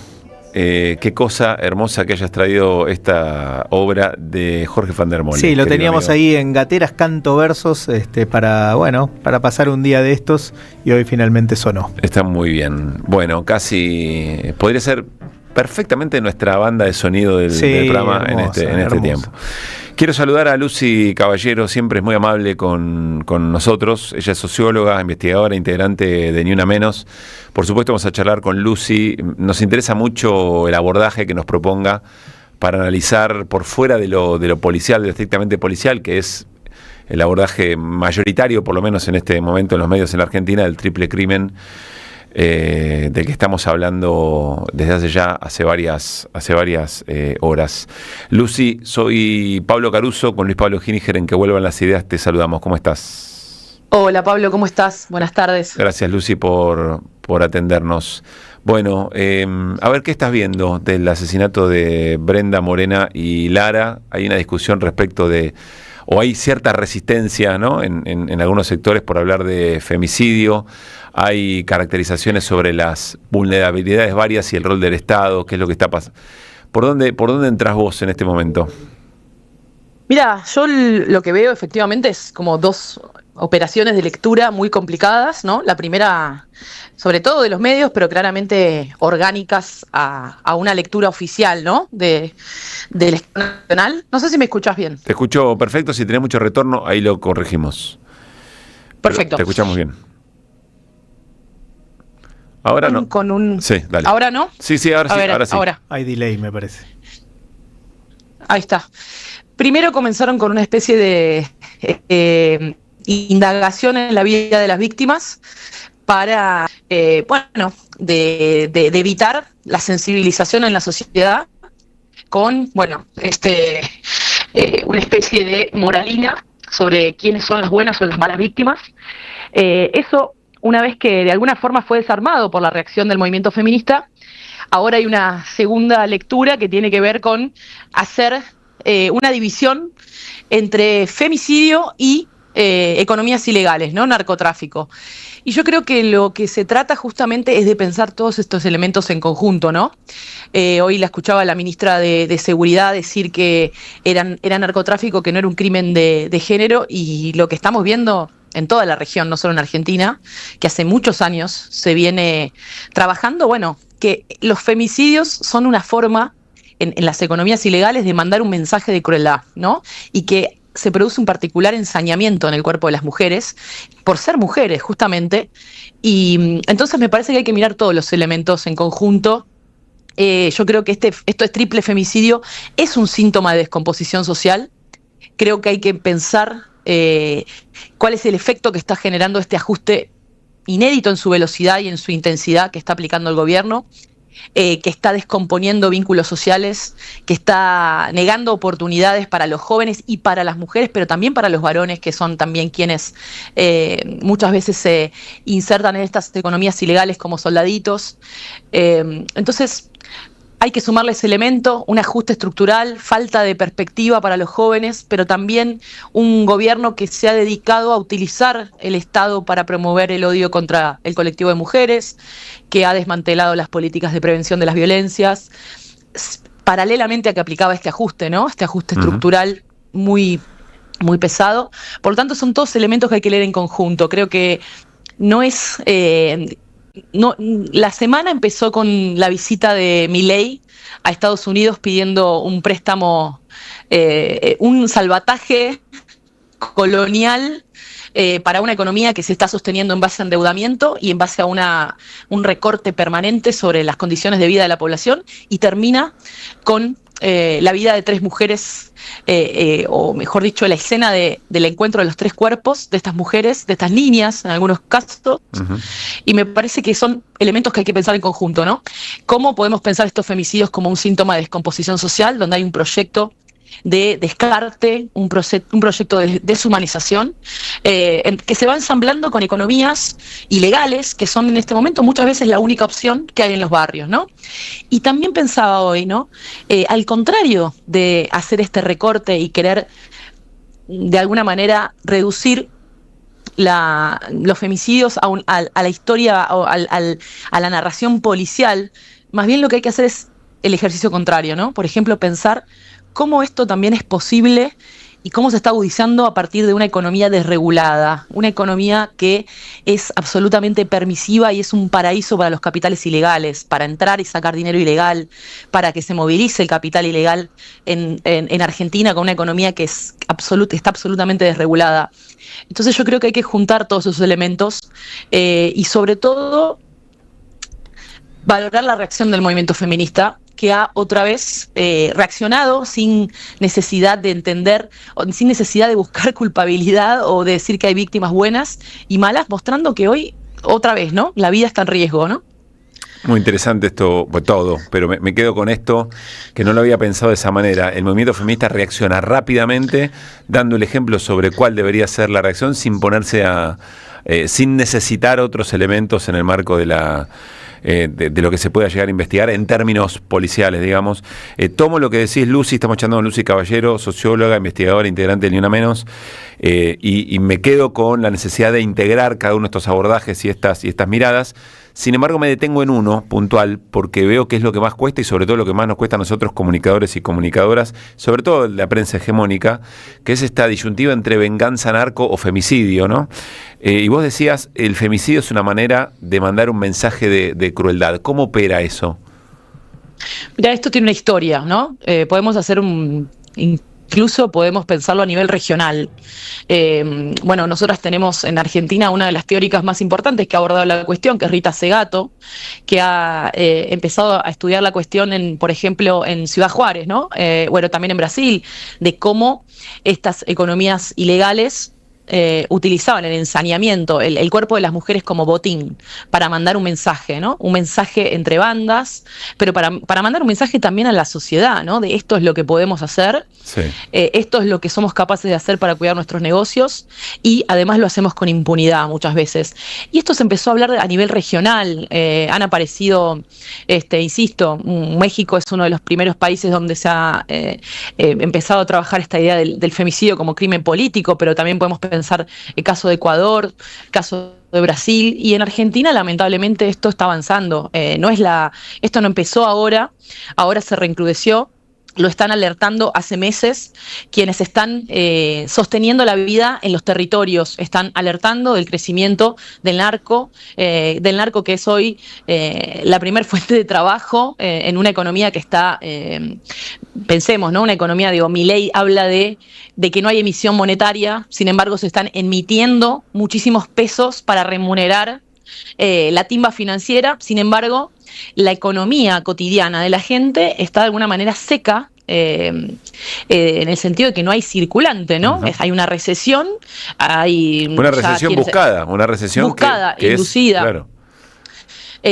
qué cosa hermosa que hayas traído esta obra de Jorge van der Molen. Sí, lo teníamos ahí en Gateras Canto Versos, para pasar un día de estos, y hoy finalmente sonó. Está muy bien. Bueno, casi podría ser perfectamente nuestra banda de sonido del programa hermosa, en este tiempo. Quiero saludar a Lucy Caballero, siempre es muy amable con nosotros. Ella es socióloga, investigadora, integrante de Ni Una Menos. Por supuesto vamos a charlar con Lucy. Nos interesa mucho el abordaje que nos proponga para analizar por fuera de lo policial, de lo estrictamente policial, que es el abordaje mayoritario, por lo menos en este momento en los medios en la Argentina, del triple crimen, del que estamos hablando desde hace varias horas. Lucy, soy Pablo Caruso con Luis Pablo Giníger en Que Vuelvan las Ideas. Te saludamos. ¿Cómo estás? Hola Pablo, ¿cómo estás? Buenas tardes. Gracias Lucy por atendernos. Bueno, a ver, ¿qué estás viendo del asesinato de Brenda Morena y Lara? Hay una discusión respecto de o hay cierta resistencia, ¿no? en algunos sectores por hablar de femicidio. Hay caracterizaciones sobre las vulnerabilidades varias y el rol del Estado, qué es lo que está pasando. ¿Por dónde entras vos en este momento? Mira, yo lo que veo efectivamente es como dos operaciones de lectura muy complicadas, ¿no? La primera, sobre todo de los medios, pero claramente orgánicas a una lectura oficial, ¿no? Del Estado Nacional. No sé si me escuchas bien. Te escucho perfecto, si tenés mucho retorno, ahí lo corregimos. Perfecto. Pero te escuchamos bien. Ahora no. Sí, dale. ¿Ahora no? Sí, ahora sí. Ahora. Hay delay, me parece. Ahí está. Primero comenzaron con una especie de indagación en la vida de las víctimas para, de evitar la sensibilización en la sociedad con, una especie de moralina sobre quiénes son las buenas o las malas víctimas. Eso, una vez que de alguna forma fue desarmado por la reacción del movimiento feminista, ahora hay una segunda lectura que tiene que ver con hacer una división entre femicidio y economías ilegales, ¿no? Narcotráfico. Y yo creo que lo que se trata justamente es de pensar todos estos elementos en conjunto, ¿no? Hoy la escuchaba a la ministra de Seguridad decir que era narcotráfico, que no era un crimen de género, y lo que estamos viendo en toda la región, no solo en Argentina, que hace muchos años se viene trabajando, que los femicidios son una forma en las economías ilegales de mandar un mensaje de crueldad, ¿no? Y que se produce un particular ensañamiento en el cuerpo de las mujeres, por ser mujeres, justamente. Y entonces me parece que hay que mirar todos los elementos en conjunto. Yo creo que esto es triple femicidio, es un síntoma de descomposición social. Creo que hay que pensar cuál es el efecto que está generando este ajuste inédito en su velocidad y en su intensidad que está aplicando el gobierno, que está descomponiendo vínculos sociales, que está negando oportunidades para los jóvenes y para las mujeres, pero también para los varones, que son también quienes muchas veces se insertan en estas economías ilegales como soldaditos. Entonces, hay que sumarle ese elemento, un ajuste estructural, falta de perspectiva para los jóvenes, pero también un gobierno que se ha dedicado a utilizar el Estado para promover el odio contra el colectivo de mujeres, que ha desmantelado las políticas de prevención de las violencias, paralelamente a que aplicaba este ajuste, ¿no? Este ajuste estructural muy, muy pesado. Por lo tanto, son todos elementos que hay que leer en conjunto. Creo que no es... la semana empezó con la visita de Milei a Estados Unidos pidiendo un préstamo, un salvataje colonial para una economía que se está sosteniendo en base a endeudamiento y en base a un recorte permanente sobre las condiciones de vida de la población, y termina con la vida de 3 mujeres, o mejor dicho, la escena del encuentro de los 3 cuerpos de estas mujeres, de estas niñas en algunos casos, y me parece que son elementos que hay que pensar en conjunto, ¿no? ¿Cómo podemos pensar estos femicidios como un síntoma de descomposición social, donde hay un proyecto de descarte, un proyecto de deshumanización, que se va ensamblando con economías ilegales, que son en este momento muchas veces la única opción que hay en los barrios, ¿no? Y también pensaba hoy, ¿no? Al contrario de hacer este recorte y querer de alguna manera reducir los femicidios a la historia o a la narración policial, más bien lo que hay que hacer es el ejercicio contrario, ¿no? Por ejemplo, pensar cómo esto también es posible y cómo se está agudizando a partir de una economía desregulada, una economía que es absolutamente permisiva y es un paraíso para los capitales ilegales, para entrar y sacar dinero ilegal, para que se movilice el capital ilegal en Argentina con una economía que está absolutamente desregulada. Entonces yo creo que hay que juntar todos esos elementos y sobre todo valorar la reacción del movimiento feminista, que ha otra vez reaccionado sin necesidad de entender, o sin necesidad de buscar culpabilidad o de decir que hay víctimas buenas y malas, mostrando que hoy, otra vez, ¿no? La vida está en riesgo, ¿no? Muy interesante esto, pues todo, pero me quedo con esto, que no lo había pensado de esa manera. El movimiento feminista reacciona rápidamente, dando el ejemplo sobre cuál debería ser la reacción, sin ponerse sin necesitar otros elementos en el marco de la de lo que se pueda llegar a investigar en términos policiales, digamos. Tomo lo que decís, Lucy, estamos echando con Lucy Caballero, socióloga, investigadora, integrante de Ni Una Menos, y me quedo con la necesidad de integrar cada uno de estos abordajes y estas miradas. Sin embargo, me detengo en uno puntual porque veo que es lo que más cuesta y sobre todo lo que más nos cuesta a nosotros comunicadores y comunicadoras, sobre todo la prensa hegemónica, que es esta disyuntiva entre venganza, narco o femicidio, ¿no? Y vos decías, el femicidio es una manera de mandar un mensaje de crueldad. ¿Cómo opera eso? Mira, esto tiene una historia, ¿no? Podemos hacer incluso podemos pensarlo a nivel regional. Bueno, nosotras tenemos en Argentina una de las teóricas más importantes que ha abordado la cuestión, que es Rita Segato, que ha empezado a estudiar la cuestión, por ejemplo, en Ciudad Juárez, ¿no? Bueno, también en Brasil, de cómo estas economías ilegales utilizaban el ensañamiento, el cuerpo de las mujeres como botín para mandar un mensaje, ¿no? Un mensaje entre bandas, pero para mandar un mensaje también a la sociedad, ¿no? De esto es lo que podemos hacer, sí. Esto es lo que somos capaces de hacer para cuidar nuestros negocios y además lo hacemos con impunidad muchas veces. Y esto se empezó a hablar a nivel regional, han aparecido, insisto, México es uno de los primeros países donde se ha empezado a trabajar esta idea del femicidio como crimen político, pero también podemos pensar el caso de Ecuador, el caso de Brasil, y en Argentina lamentablemente esto está avanzando. Esto no empezó ahora se recrudeció. Lo están alertando hace meses quienes están sosteniendo la vida en los territorios, están alertando del crecimiento del narco que es hoy la primer fuente de trabajo en una economía que está, pensemos, ¿no? Una economía, Milei habla de que no hay emisión monetaria, sin embargo se están emitiendo muchísimos pesos para remunerar la timba financiera, sin embargo la economía cotidiana de la gente está de alguna manera seca, en el sentido de que no hay circulante, ¿no? Uh-huh. Hay una recesión, hay una recesión buscada, una recesión que inducida. Claro.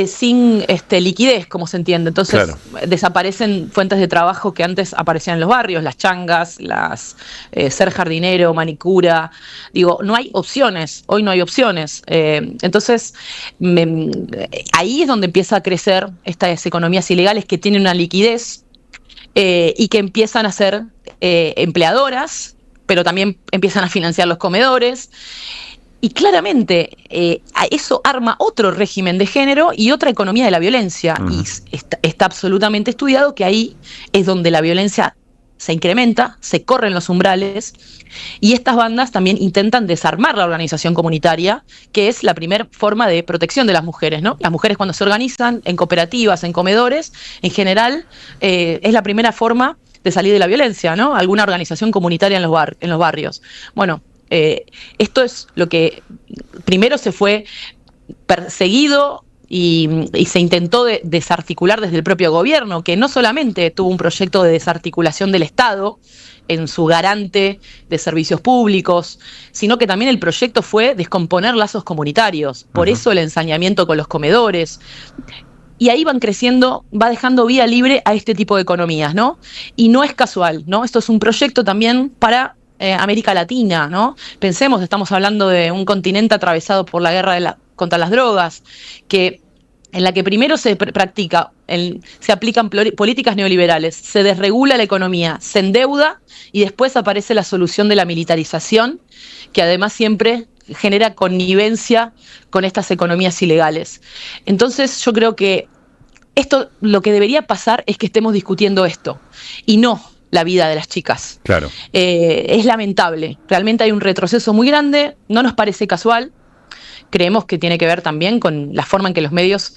Sin liquidez, como se entiende. Entonces desaparecen fuentes de trabajo que antes aparecían en los barrios, las changas, ser jardinero, manicura. No hay opciones, hoy no hay opciones. Entonces, ahí es donde empieza a crecer estas economías ilegales que tienen una liquidez y que empiezan a ser empleadoras, pero también empiezan a financiar los comedores. Y claramente eso arma otro régimen de género y otra economía de la violencia. Uh-huh. Y está absolutamente estudiado que ahí es donde la violencia se incrementa, se corren los umbrales, y estas bandas también intentan desarmar la organización comunitaria, que es la primera forma de protección de las mujeres, ¿no? Las mujeres cuando se organizan en cooperativas, en comedores, en general es la primera forma de salir de la violencia, ¿no? Alguna organización comunitaria en los barrios. Bueno, esto es lo que primero se fue perseguido y se intentó desarticular desde el propio gobierno, que no solamente tuvo un proyecto de desarticulación del Estado en su garante de servicios públicos, sino que también el proyecto fue descomponer lazos comunitarios. Por uh-huh. eso el ensañamiento con los comedores. Y ahí van creciendo, va dejando vía libre a este tipo de economías, ¿no? Y no es casual, ¿no? Esto es un proyecto también para América Latina, ¿no? Pensemos, estamos hablando de un continente atravesado por la guerra contra las drogas, en la que primero se aplican políticas neoliberales, se desregula la economía, se endeuda y después aparece la solución de la militarización, que además siempre genera connivencia con estas economías ilegales. Entonces yo creo que lo que debería pasar es que estemos discutiendo esto y no la vida de las chicas. Claro. Es lamentable. Realmente hay un retroceso muy grande, no nos parece casual. Creemos que tiene que ver también con la forma en que los medios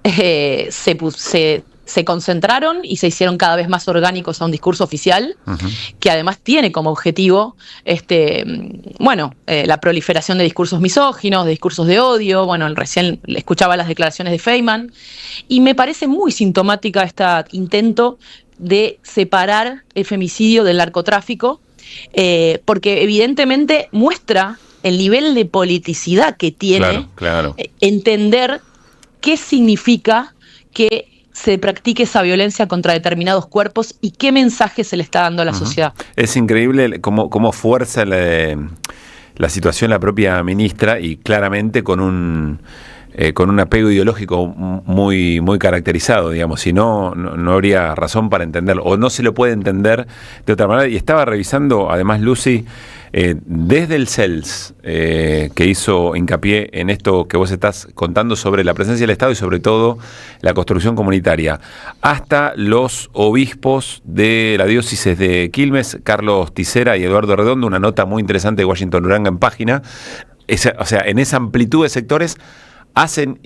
se concentraron y se hicieron cada vez más orgánicos a un discurso oficial, uh-huh. que además tiene como objetivo la proliferación de discursos misóginos, de discursos de odio. Bueno, recién escuchaba las declaraciones de Feynman y me parece muy sintomática este intento de separar el femicidio del narcotráfico, porque evidentemente muestra el nivel de politicidad que tiene entender qué significa que se practique esa violencia contra determinados cuerpos y qué mensaje se le está dando a la sociedad. Es increíble cómo fuerza la situación la propia ministra y claramente con con un apego ideológico muy, muy caracterizado, digamos, si no habría razón para entenderlo, o no se lo puede entender de otra manera. Y estaba revisando, además, Lucy, desde el CELS, que hizo hincapié en esto que vos estás contando sobre la presencia del Estado y sobre todo la construcción comunitaria, hasta los obispos de la diócesis de Quilmes, Carlos Ticera y Eduardo Redondo, una nota muy interesante de Washington Uranga en página. O sea, en esa amplitud de sectores hacen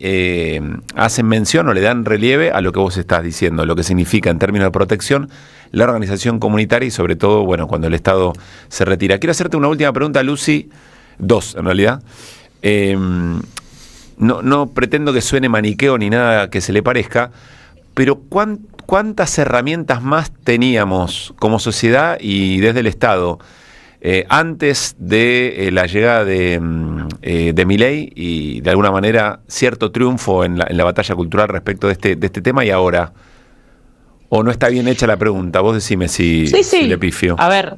mención o le dan relieve a lo que vos estás diciendo, lo que significa en términos de protección la organización comunitaria y sobre todo, bueno, cuando el Estado se retira. Quiero hacerte una última pregunta, Lucy, dos en realidad. No pretendo que suene maniqueo ni nada que se le parezca, pero ¿cuántas herramientas más teníamos como sociedad y desde el Estado antes de la llegada de Milei y de alguna manera cierto triunfo en la batalla cultural respecto de este tema, y ahora? ¿O no está bien hecha la pregunta? Vos decime si le pifio. A ver,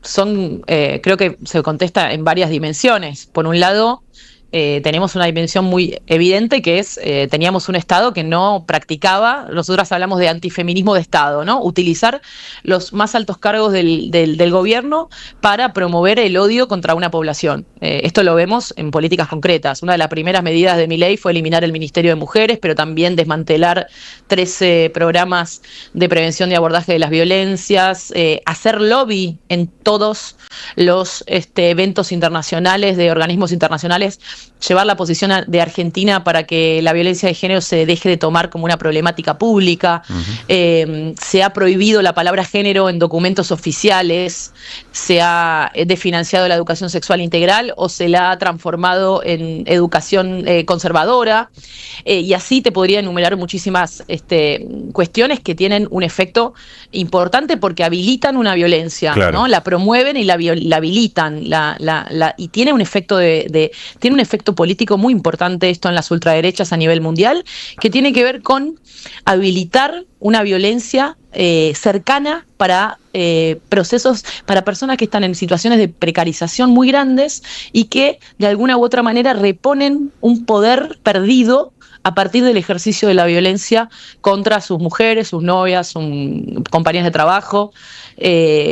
creo que se contesta en varias dimensiones. Por un lado, tenemos una dimensión muy evidente que es, teníamos un Estado que no practicaba, nosotras hablamos de antifeminismo de Estado, ¿no? Utilizar los más altos cargos del gobierno para promover el odio contra una población. Esto lo vemos en políticas concretas. Una de las primeras medidas de Milei fue eliminar el Ministerio de Mujeres, pero también desmantelar 13 programas de prevención y abordaje de las violencias, hacer lobby en todos los eventos internacionales de organismos internacionales, llevar la posición de Argentina para que la violencia de género se deje de tomar como una problemática pública. Se ha prohibido la palabra género en documentos oficiales, se ha desfinanciado la educación sexual integral o se la ha transformado en educación conservadora, y así te podría enumerar muchísimas cuestiones que tienen un efecto importante porque habilitan una violencia, claro, ¿no? La promueven y la habilitan, y tiene un efecto tiene un efecto político muy importante esto en las ultraderechas a nivel mundial, que tiene que ver con habilitar una violencia cercana para procesos, para personas que están en situaciones de precarización muy grandes y que de alguna u otra manera reponen un poder perdido a partir del ejercicio de la violencia contra sus mujeres, sus novias, sus compañeras de trabajo,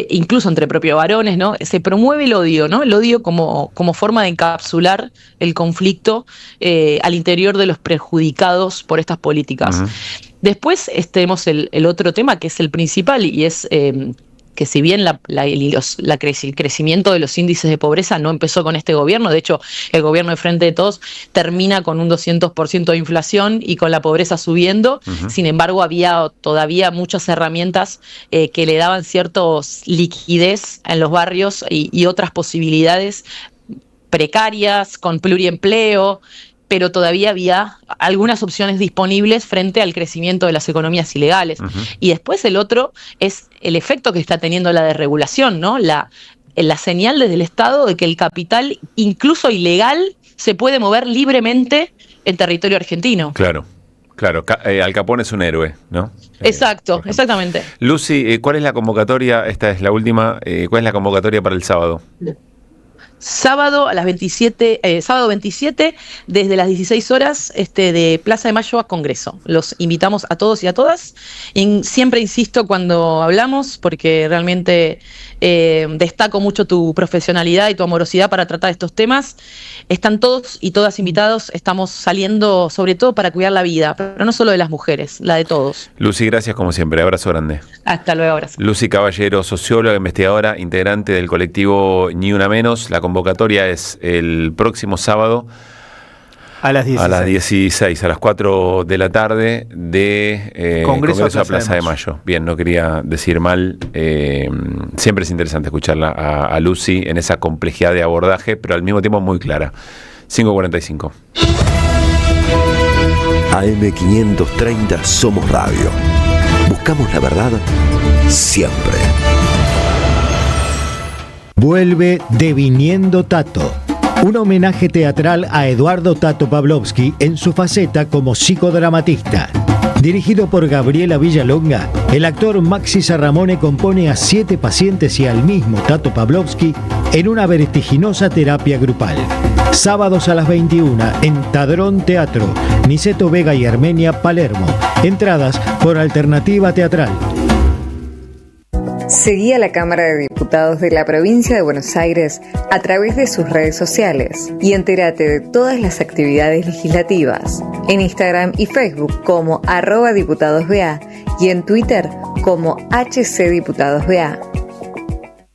incluso entre propios varones, ¿no? Se promueve el odio, ¿no? El odio como forma de encapsular el conflicto al interior de los perjudicados por estas políticas. Uh-huh. Después tenemos el otro tema que es el principal y es que si bien el crecimiento de los índices de pobreza no empezó con este gobierno, de hecho el gobierno de Frente de Todos termina con un 200% de inflación y con la pobreza subiendo. Uh-huh. Sin embargo, había todavía muchas herramientas que le daban cierta liquidez en los barrios y otras posibilidades precarias, con pluriempleo, pero todavía había algunas opciones disponibles frente al crecimiento de las economías ilegales. Uh-huh. Y después el otro es el efecto que está teniendo la desregulación, ¿no? La señal desde el Estado de que el capital, incluso ilegal, se puede mover libremente en territorio argentino. Claro. Al Capone es un héroe, ¿no? Exacto, exactamente. Lucy, ¿cuál es la convocatoria? Esta es la última. ¿Cuál es la convocatoria para el sábado? Sábado a las 27, sábado 27, desde las 16 horas, de Plaza de Mayo a Congreso. Los invitamos a todos y a todas. Siempre insisto cuando hablamos, porque realmente destaco mucho tu profesionalidad y tu amorosidad para tratar estos temas. Están todos y todas invitados. Estamos saliendo sobre todo para cuidar la vida, pero no solo de las mujeres, la de todos. Lucy, gracias como siempre. Abrazo grande. Hasta luego, abrazo. Lucy Caballero, socióloga, investigadora, integrante del colectivo Ni Una Menos. La convocatoria es el próximo sábado a las 16, a las 4 de la tarde de Congreso a Plaza de Mayo. Bien, no quería decir mal. Siempre es interesante escucharla a Lucy en esa complejidad de abordaje, pero al mismo tiempo muy clara. 5:45. AM530 Somos Radio. Buscamos la verdad siempre. Vuelve Deviniendo Tato, un homenaje teatral a Eduardo Tato Pavlovsky en su faceta como psicodramatista. Dirigido por Gabriela Villalonga, el actor Maxi Sarramone compone a 7 pacientes y al mismo Tato Pavlovsky en una vertiginosa terapia grupal. Sábados a las 21 en Tadrón Teatro, Niceto Vega y Armenia, Palermo. Entradas por Alternativa Teatral. Seguí a la Cámara de Diputados de la Provincia de Buenos Aires a través de sus redes sociales y entérate de todas las actividades legislativas en Instagram y Facebook como @diputadosBA y en Twitter como HCDiputadosBA.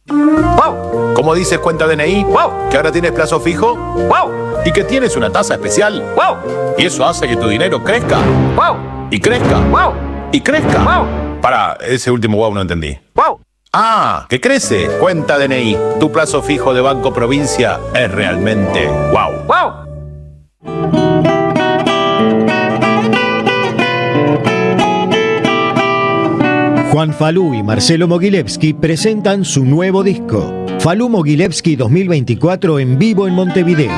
¡Wow! ¿Cómo dices cuenta DNI? ¡Wow! ¿Que ahora tienes plazo fijo? ¡Wow! ¿Y que tienes una tasa especial? ¡Wow! Y eso hace que tu dinero crezca. ¡Wow! Y crezca. ¡Wow! Y crezca. ¡Wow! Para, ese último wow no entendí. ¡Wow! ¡Ah! ¡Que crece! Cuenta DNI. Tu plazo fijo de Banco Provincia es realmente wow. ¡Wow! Juan Falú y Marcelo Mogilevsky presentan su nuevo disco, Falú Mogilevsky 2024 en vivo en Montevideo.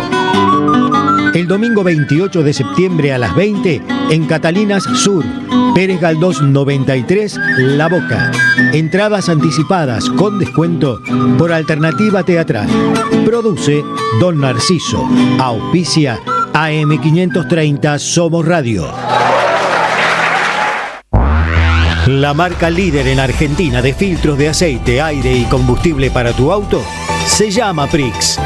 El domingo 28 de septiembre a las 20 en Catalinas Sur, Pérez Galdós 93, La Boca. Entradas anticipadas con descuento por Alternativa Teatral. Produce Don Narciso. Auspicia AM530 Somos Radio. La marca líder en Argentina de filtros de aceite, aire y combustible para tu auto se llama Prix.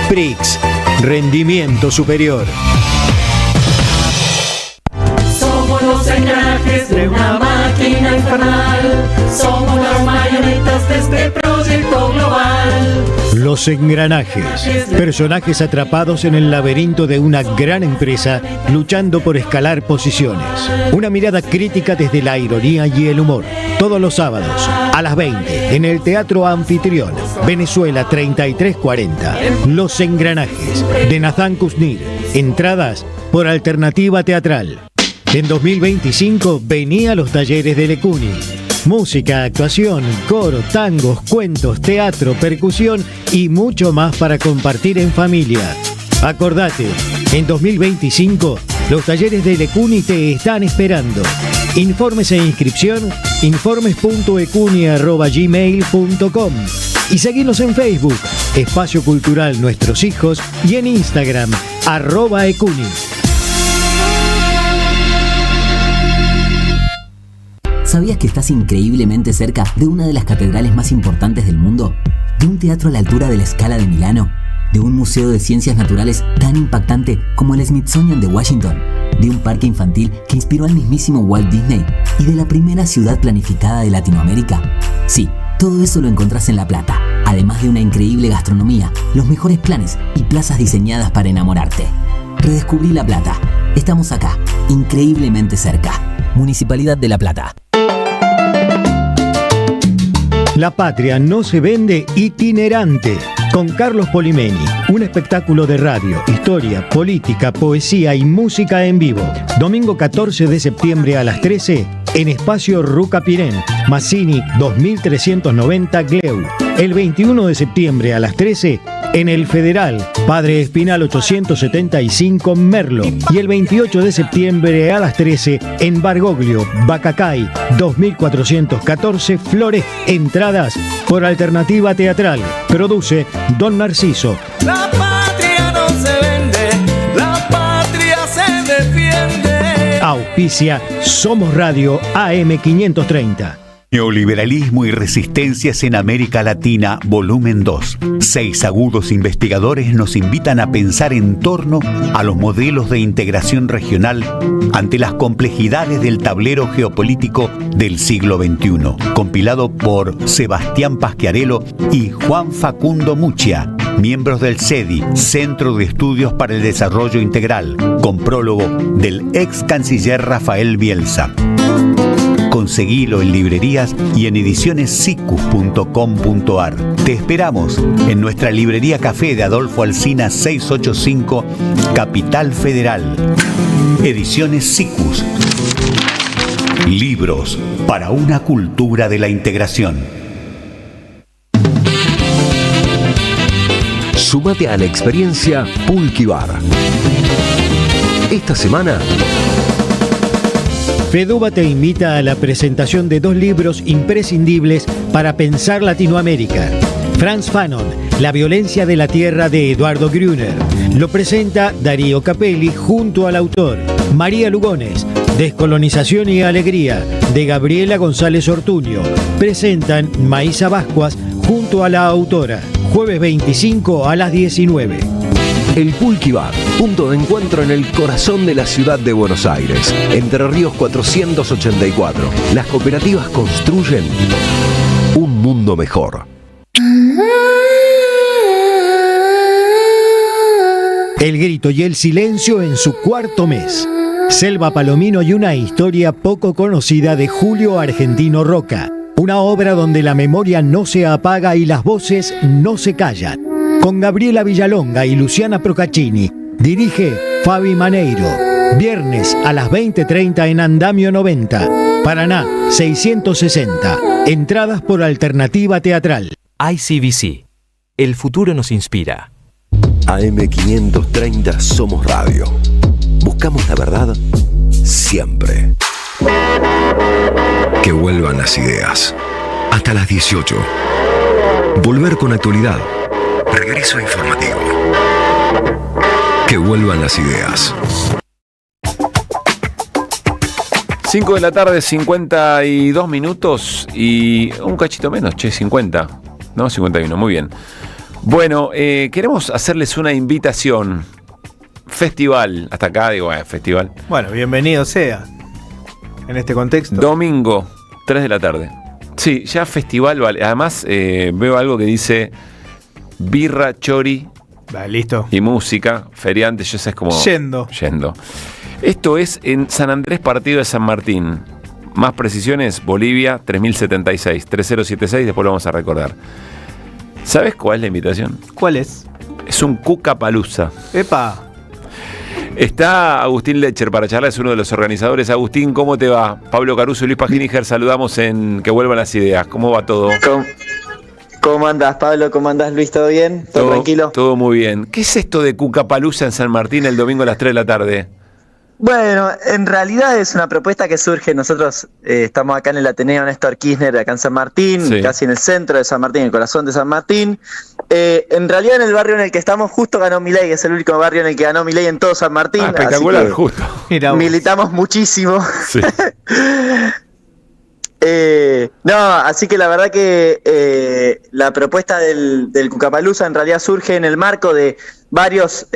Prix, rendimiento superior. Somos los engranajes de una máquina infernal. Somos las marionetas de este proyecto global. Los engranajes, personajes atrapados en el laberinto de una gran empresa luchando por escalar posiciones. Una mirada crítica desde la ironía y el humor. Todos los sábados a las 20 en el Teatro Anfitrión, Venezuela 3340. Los engranajes de Nathan Kuznir. Entradas por Alternativa Teatral. En 2025 venía a los talleres de Lecuni. Música, actuación, coro, tangos, cuentos, teatro, percusión y mucho más para compartir en familia. Acordate, en 2025 los talleres de Lecuni te están esperando. Informes e inscripción, informes.ecuni@gmail.com y seguinos en Facebook, Espacio Cultural Nuestros Hijos, y en Instagram, @ecuni. ¿Sabías que estás increíblemente cerca de una de las catedrales más importantes del mundo? ¿De un teatro a la altura de la Scala de Milano? ¿De un museo de ciencias naturales tan impactante como el Smithsonian de Washington? ¿De un parque infantil que inspiró al mismísimo Walt Disney? ¿Y de la primera ciudad planificada de Latinoamérica? Sí, todo eso lo encontrás en La Plata, además de una increíble gastronomía, los mejores planes y plazas diseñadas para enamorarte. Redescubrí La Plata. Estamos acá, increíblemente cerca. Municipalidad de La Plata. La Patria no se vende itinerante. Con Carlos Polimeni, un espectáculo de radio, historia, política, poesía y música en vivo. Domingo 14 de septiembre a las 13 en Espacio Ruca Pirén, Mazzini 2390 Gleu. El 21 de septiembre a las 13 en el Federal, Padre Espinal 875 Merlo. Y el 28 de septiembre a las 13 en Bargoglio, Bacacay 2414 Flores. Entradas por Alternativa Teatral. Produce Don Narciso. La patria no se vende, la patria se defiende. Auspicia Somos Radio AM530. Neoliberalismo y resistencias en América Latina, volumen 2. 6 agudos investigadores nos invitan a pensar en torno a los modelos de integración regional ante las complejidades del tablero geopolítico del siglo XXI. Compilado por Sebastián Pasquiarello y Juan Facundo Muccia, miembros del CEDI, Centro de Estudios para el Desarrollo Integral, con prólogo del ex canciller Rafael Bielsa. Conseguilo en librerías y en edicionessicus.com.ar. Te esperamos en nuestra librería café de Adolfo Alsina 685, Capital Federal. Ediciones Sicus. Libros para una cultura de la integración. Súmate a la experiencia Pulqui Bar. Esta semana, FEDUBA te invita a la presentación de 2 libros imprescindibles para pensar Latinoamérica. Frantz Fanon, La violencia de la tierra de Eduardo Grüner. Lo presenta Darío Capelli junto al autor María Lugones. Descolonización y alegría, de Gabriela González Ortuño. Presentan Maísa Bascuas junto a la autora. Jueves 25 a las 19. El Pulqui Bar, punto de encuentro en el corazón de la ciudad de Buenos Aires. Entre Ríos 484. Las cooperativas construyen un mundo mejor. El grito y el silencio en su cuarto mes. Selva Palomino y una historia poco conocida de Julio Argentino Roca. Una obra donde la memoria no se apaga y las voces no se callan. Con Gabriela Villalonga y Luciana Procaccini. Dirige Fabi Maneiro. Viernes a las 20:30 en Andamio 90. Paraná 660. Entradas por alternativa teatral. ICBC. El futuro nos inspira. AM530 Somos Radio. Buscamos la verdad siempre. Que vuelvan las ideas. Hasta las 18. Volver con actualidad. Regreso informativo. Que vuelvan las ideas. 5 de la tarde, 52 minutos y un cachito menos, 50. No, 51, muy bien. Bueno, queremos hacerles una invitación. Festival, hasta acá digo, festival. Bueno, bienvenido sea, en este contexto. Domingo, 3 de la tarde. Sí, ya festival, vale. Además, veo algo que dice birra, chori listo. Y música, feriante, yo sé, es como... Yendo. Esto es en San Andrés, partido de San Martín. Más precisiones, Bolivia, 3076, 3076, después lo vamos a recordar. ¿Sabes cuál es la invitación? ¿Cuál es? Es un Cucapalooza. ¡Epa! Está Agustín Lecher para charlar, es uno de los organizadores. Agustín, ¿cómo te va? Pablo Caruso y Luis Paginiger, saludamos en Que Vuelvan las Ideas. ¿Cómo va todo? ¿Cómo andás, Pablo? ¿Cómo andás, Luis? ¿Todo bien? ¿Todo tranquilo? Todo muy bien. ¿Qué es esto de Cucapalooza en San Martín el domingo a las 3 de la tarde? Bueno, en realidad es una propuesta que surge. Nosotros estamos acá en el Ateneo Néstor Kirchner, acá en San Martín, sí, casi en el centro de San Martín, en el corazón de San Martín. En realidad en el barrio en el que estamos justo ganó Milei, es el único barrio en el que ganó Milei en todo San Martín. Espectacular, justo. Militamos muchísimo. Sí. No, así que la verdad que la propuesta del Cucapalooza en realidad surge en el marco de varios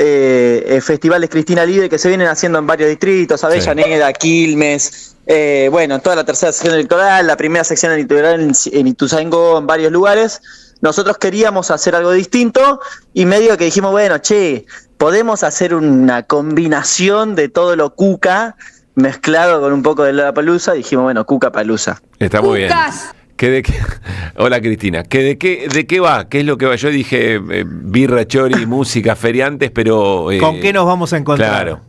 festivales Cristina Libre que se vienen haciendo en varios distritos, Avellaneda, Quilmes, bueno, toda la tercera sección electoral, la primera sección electoral en Ituzaingó, en varios lugares. Nosotros queríamos hacer algo distinto y medio que dijimos, bueno, podemos hacer una combinación de todo lo cuca mezclado con un poco de Lollapalooza, dijimos, bueno, Cucapalooza. Está muy bien. Hola, Cristina. ¿De qué va? ¿Qué es lo que va? Yo dije birra, chori, música, feriantes, pero... ¿Con qué nos vamos a encontrar? Claro.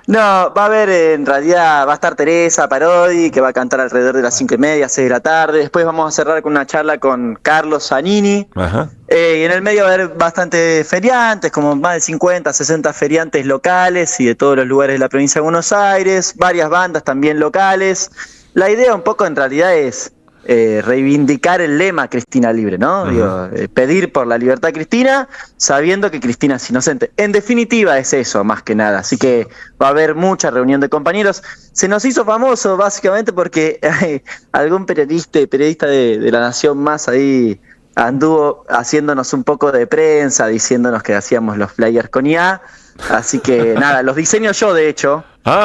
No, va a haber, en realidad, va a estar Teresa Parodi, que va a cantar alrededor de las 5:30, 6 de la tarde. Después vamos a cerrar con una charla con Carlos Zanini. Ajá. Y en el medio va a haber bastantes feriantes, como más de 50, 60 feriantes locales y de todos los lugares de la provincia de Buenos Aires. Varias bandas también locales. La idea un poco, en realidad, es reivindicar el lema Cristina Libre, ¿no? Digo, pedir por la libertad Cristina, sabiendo que Cristina es inocente. En definitiva es eso, más que nada. Así que va a haber mucha reunión de compañeros. Se nos hizo famoso básicamente porque algún periodista de La Nación Más ahí anduvo haciéndonos un poco de prensa, diciéndonos que hacíamos los flyers con IA. Así que nada, los diseño yo, de hecho.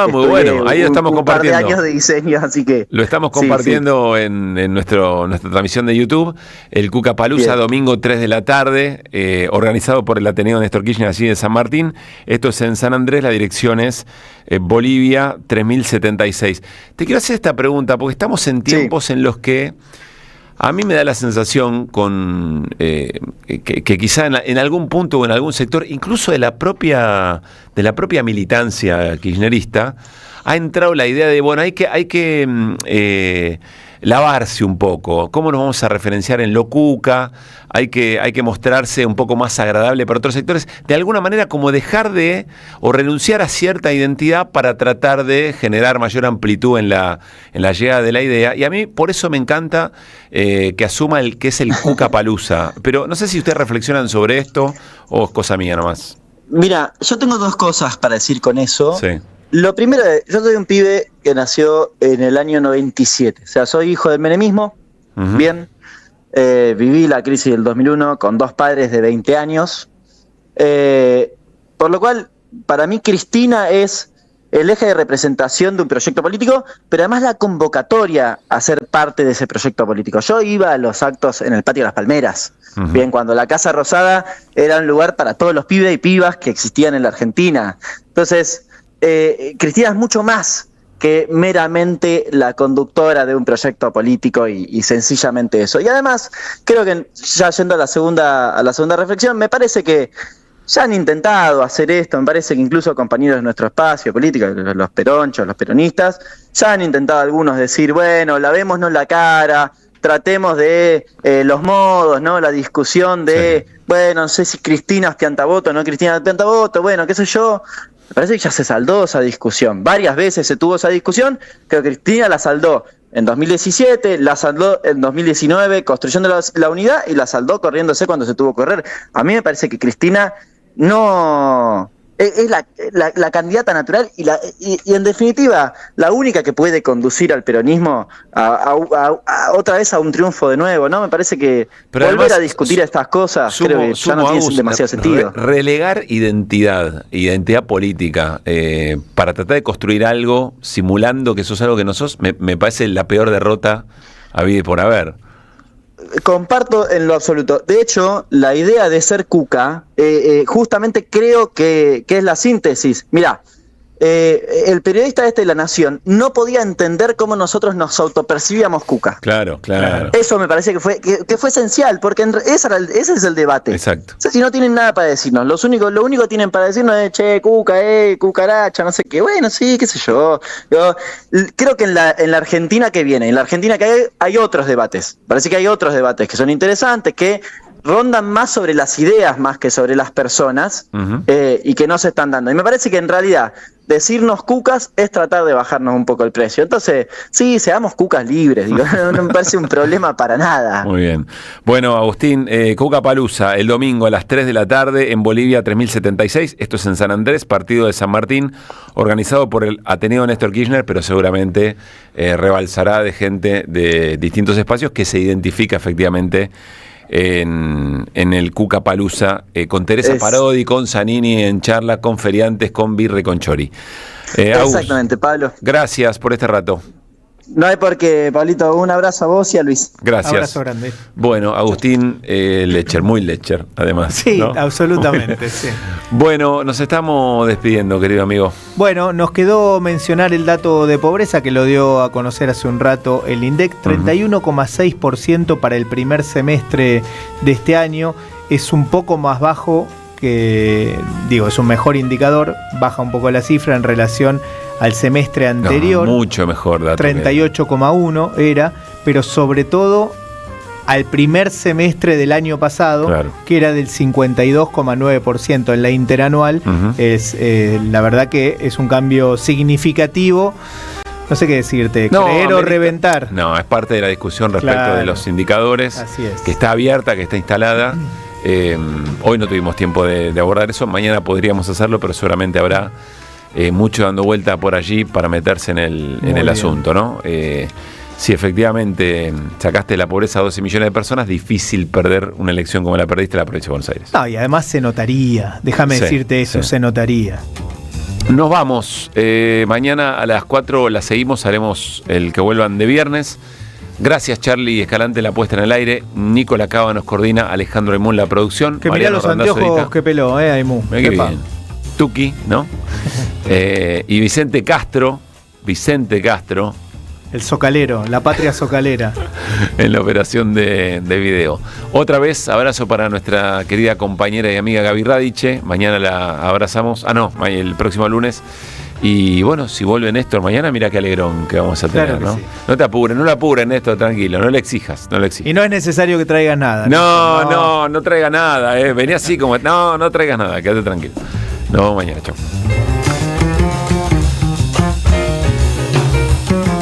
Muy bueno, ahí lo estamos compartiendo. Un par de años de diseño, así que... Lo estamos compartiendo en nuestra transmisión de YouTube, el Cucapalooza, domingo 3 de la tarde, organizado por el Ateneo Néstor Kirchner, allí de San Martín. Esto es en San Andrés, la dirección es Bolivia 3076. Te quiero hacer esta pregunta, porque estamos en tiempos en los que... A mí me da la sensación que quizá en algún punto o en algún sector, incluso de la propia militancia kirchnerista, ha entrado la idea de, bueno, hay que lavarse un poco. ¿Cómo nos vamos a referenciar en lo cuca? Hay que mostrarse un poco más agradable para otros sectores. De alguna manera, como dejar de o renunciar a cierta identidad para tratar de generar mayor amplitud en la llegada de la idea. Y a mí, por eso me encanta que asuma que es el Cucapalooza. Pero no sé si ustedes reflexionan sobre esto o es cosa mía nomás. Mira, yo tengo dos cosas para decir con eso. Sí. Lo primero, yo soy un pibe que nació en el año 97. O sea, soy hijo del menemismo. Bien. Viví la crisis del 2001 con dos padres de 20 años. Por lo cual, para mí, Cristina es el eje de representación de un proyecto político, pero además la convocatoria a ser parte de ese proyecto político. Yo iba a los actos en el Patio de las Palmeras, bien, cuando la Casa Rosada era un lugar para todos los pibes y pibas que existían en la Argentina. Entonces, Cristina es mucho más que meramente la conductora de un proyecto político y sencillamente eso. Y además, creo que ya yendo a la segunda reflexión, me parece que ya han intentado hacer esto, me parece que incluso compañeros de nuestro espacio político, los peronchos, los peronistas, ya han intentado algunos decir, bueno, lavémonos la cara, tratemos de los modos, ¿no? La discusión de, bueno, no sé si Cristina es piantavoto o no Cristina es piantavoto, bueno, qué sé yo. Me parece que ya se saldó esa discusión. Varias veces se tuvo esa discusión, creo que Cristina la saldó en 2017, la saldó en 2019 construyendo la unidad y la saldó corriéndose cuando se tuvo que correr. A mí me parece que Cristina no es la candidata natural y en definitiva la única que puede conducir al peronismo a otra vez a un triunfo de nuevo, ¿no? Me parece que volver además, a discutir estas cosas creo que ya no tiene demasiado sentido. Relegar identidad política para tratar de construir algo simulando que sos algo que no sos, me parece la peor derrota habida y por haber. Comparto en lo absoluto. De hecho, la idea de ser cuca, justamente creo que es la síntesis. Mirá, el periodista de La Nación no podía entender cómo nosotros nos autopercibíamos cuca. Claro. Eso me parece que fue esencial, porque ese es el debate. Exacto. O sea, si no tienen nada para decirnos, lo único que tienen para decirnos es, che, cuca, cucaracha, no sé qué. Bueno, sí, qué sé yo. Yo creo que en la Argentina que viene, en la Argentina que hay otros debates. Parece que hay otros debates que son interesantes, que rondan más sobre las ideas más que sobre las personas, y que no se están dando. Y me parece que en realidad decirnos cucas es tratar de bajarnos un poco el precio. Entonces, sí, seamos cucas libres, digo, no me parece un problema para nada. Muy bien. Bueno, Agustín, Cucapalooza, el domingo a las 3 de la tarde en Bolivia 3076, esto es en San Andrés, partido de San Martín, organizado por el Ateneo Néstor Kirchner, pero seguramente rebalsará de gente de distintos espacios que se identifica efectivamente en el Cucapalooza, con Teresa Parodi, con Zanini en charla, con feriantes, con birra y con chori. Exactamente, Agus, Pablo. Gracias por este rato. No hay por qué, Pablito. Un abrazo a vos y a Luis. Gracias. Abrazo grande. Bueno, Agustín Lecher, muy Lecher, además. Sí, ¿no? Absolutamente. Bueno. Sí. Bueno, nos estamos despidiendo, querido amigo. Bueno, nos quedó mencionar el dato de pobreza que lo dio a conocer hace un rato el INDEC, 31,6% para el primer semestre de este año. Es un poco más bajo que, es un mejor indicador, baja un poco la cifra en relación al semestre anterior. No, mucho mejor dato. 38,1 era, pero sobre todo al primer semestre del año pasado, claro, que era del 52,9% en la interanual. Es la verdad que es un cambio significativo. No sé qué decirte, creer o reventar. No, es parte de la discusión respecto de los indicadores. Así es. Que está abierta, que está instalada. Hoy no tuvimos tiempo de abordar eso, mañana podríamos hacerlo, pero seguramente habrá mucho dando vuelta por allí para meterse en el asunto, ¿no? Si efectivamente sacaste la pobreza a 12 millones de personas, difícil perder una elección como la perdiste en la provincia de Buenos Aires. No, y además se notaría, déjame decirte eso, se notaría. Nos vamos, mañana a las 4 la seguimos, haremos el que vuelvan de viernes. Gracias, Charlie Escalante, la puesta en el aire. Nico Lacaba nos coordina, Alejandro Aymún la producción. Que mirá los anteojos que peló, Aymún. Qué bien. Tuki, ¿no? Y Vicente Castro. El socalero, la patria socalera. En la operación de video. Otra vez, abrazo para nuestra querida compañera y amiga Gaby Radiche. Mañana la abrazamos. El próximo lunes. Y bueno, si vuelve Néstor mañana, mira qué alegrón que vamos a tener, ¿no? Sí. No te apures, no lo apures, Néstor, tranquilo, no le exijas. Y no es necesario que traigas nada. No traiga nada, vení así como, no traigas nada, quédate tranquilo. Nos vemos mañana, chao.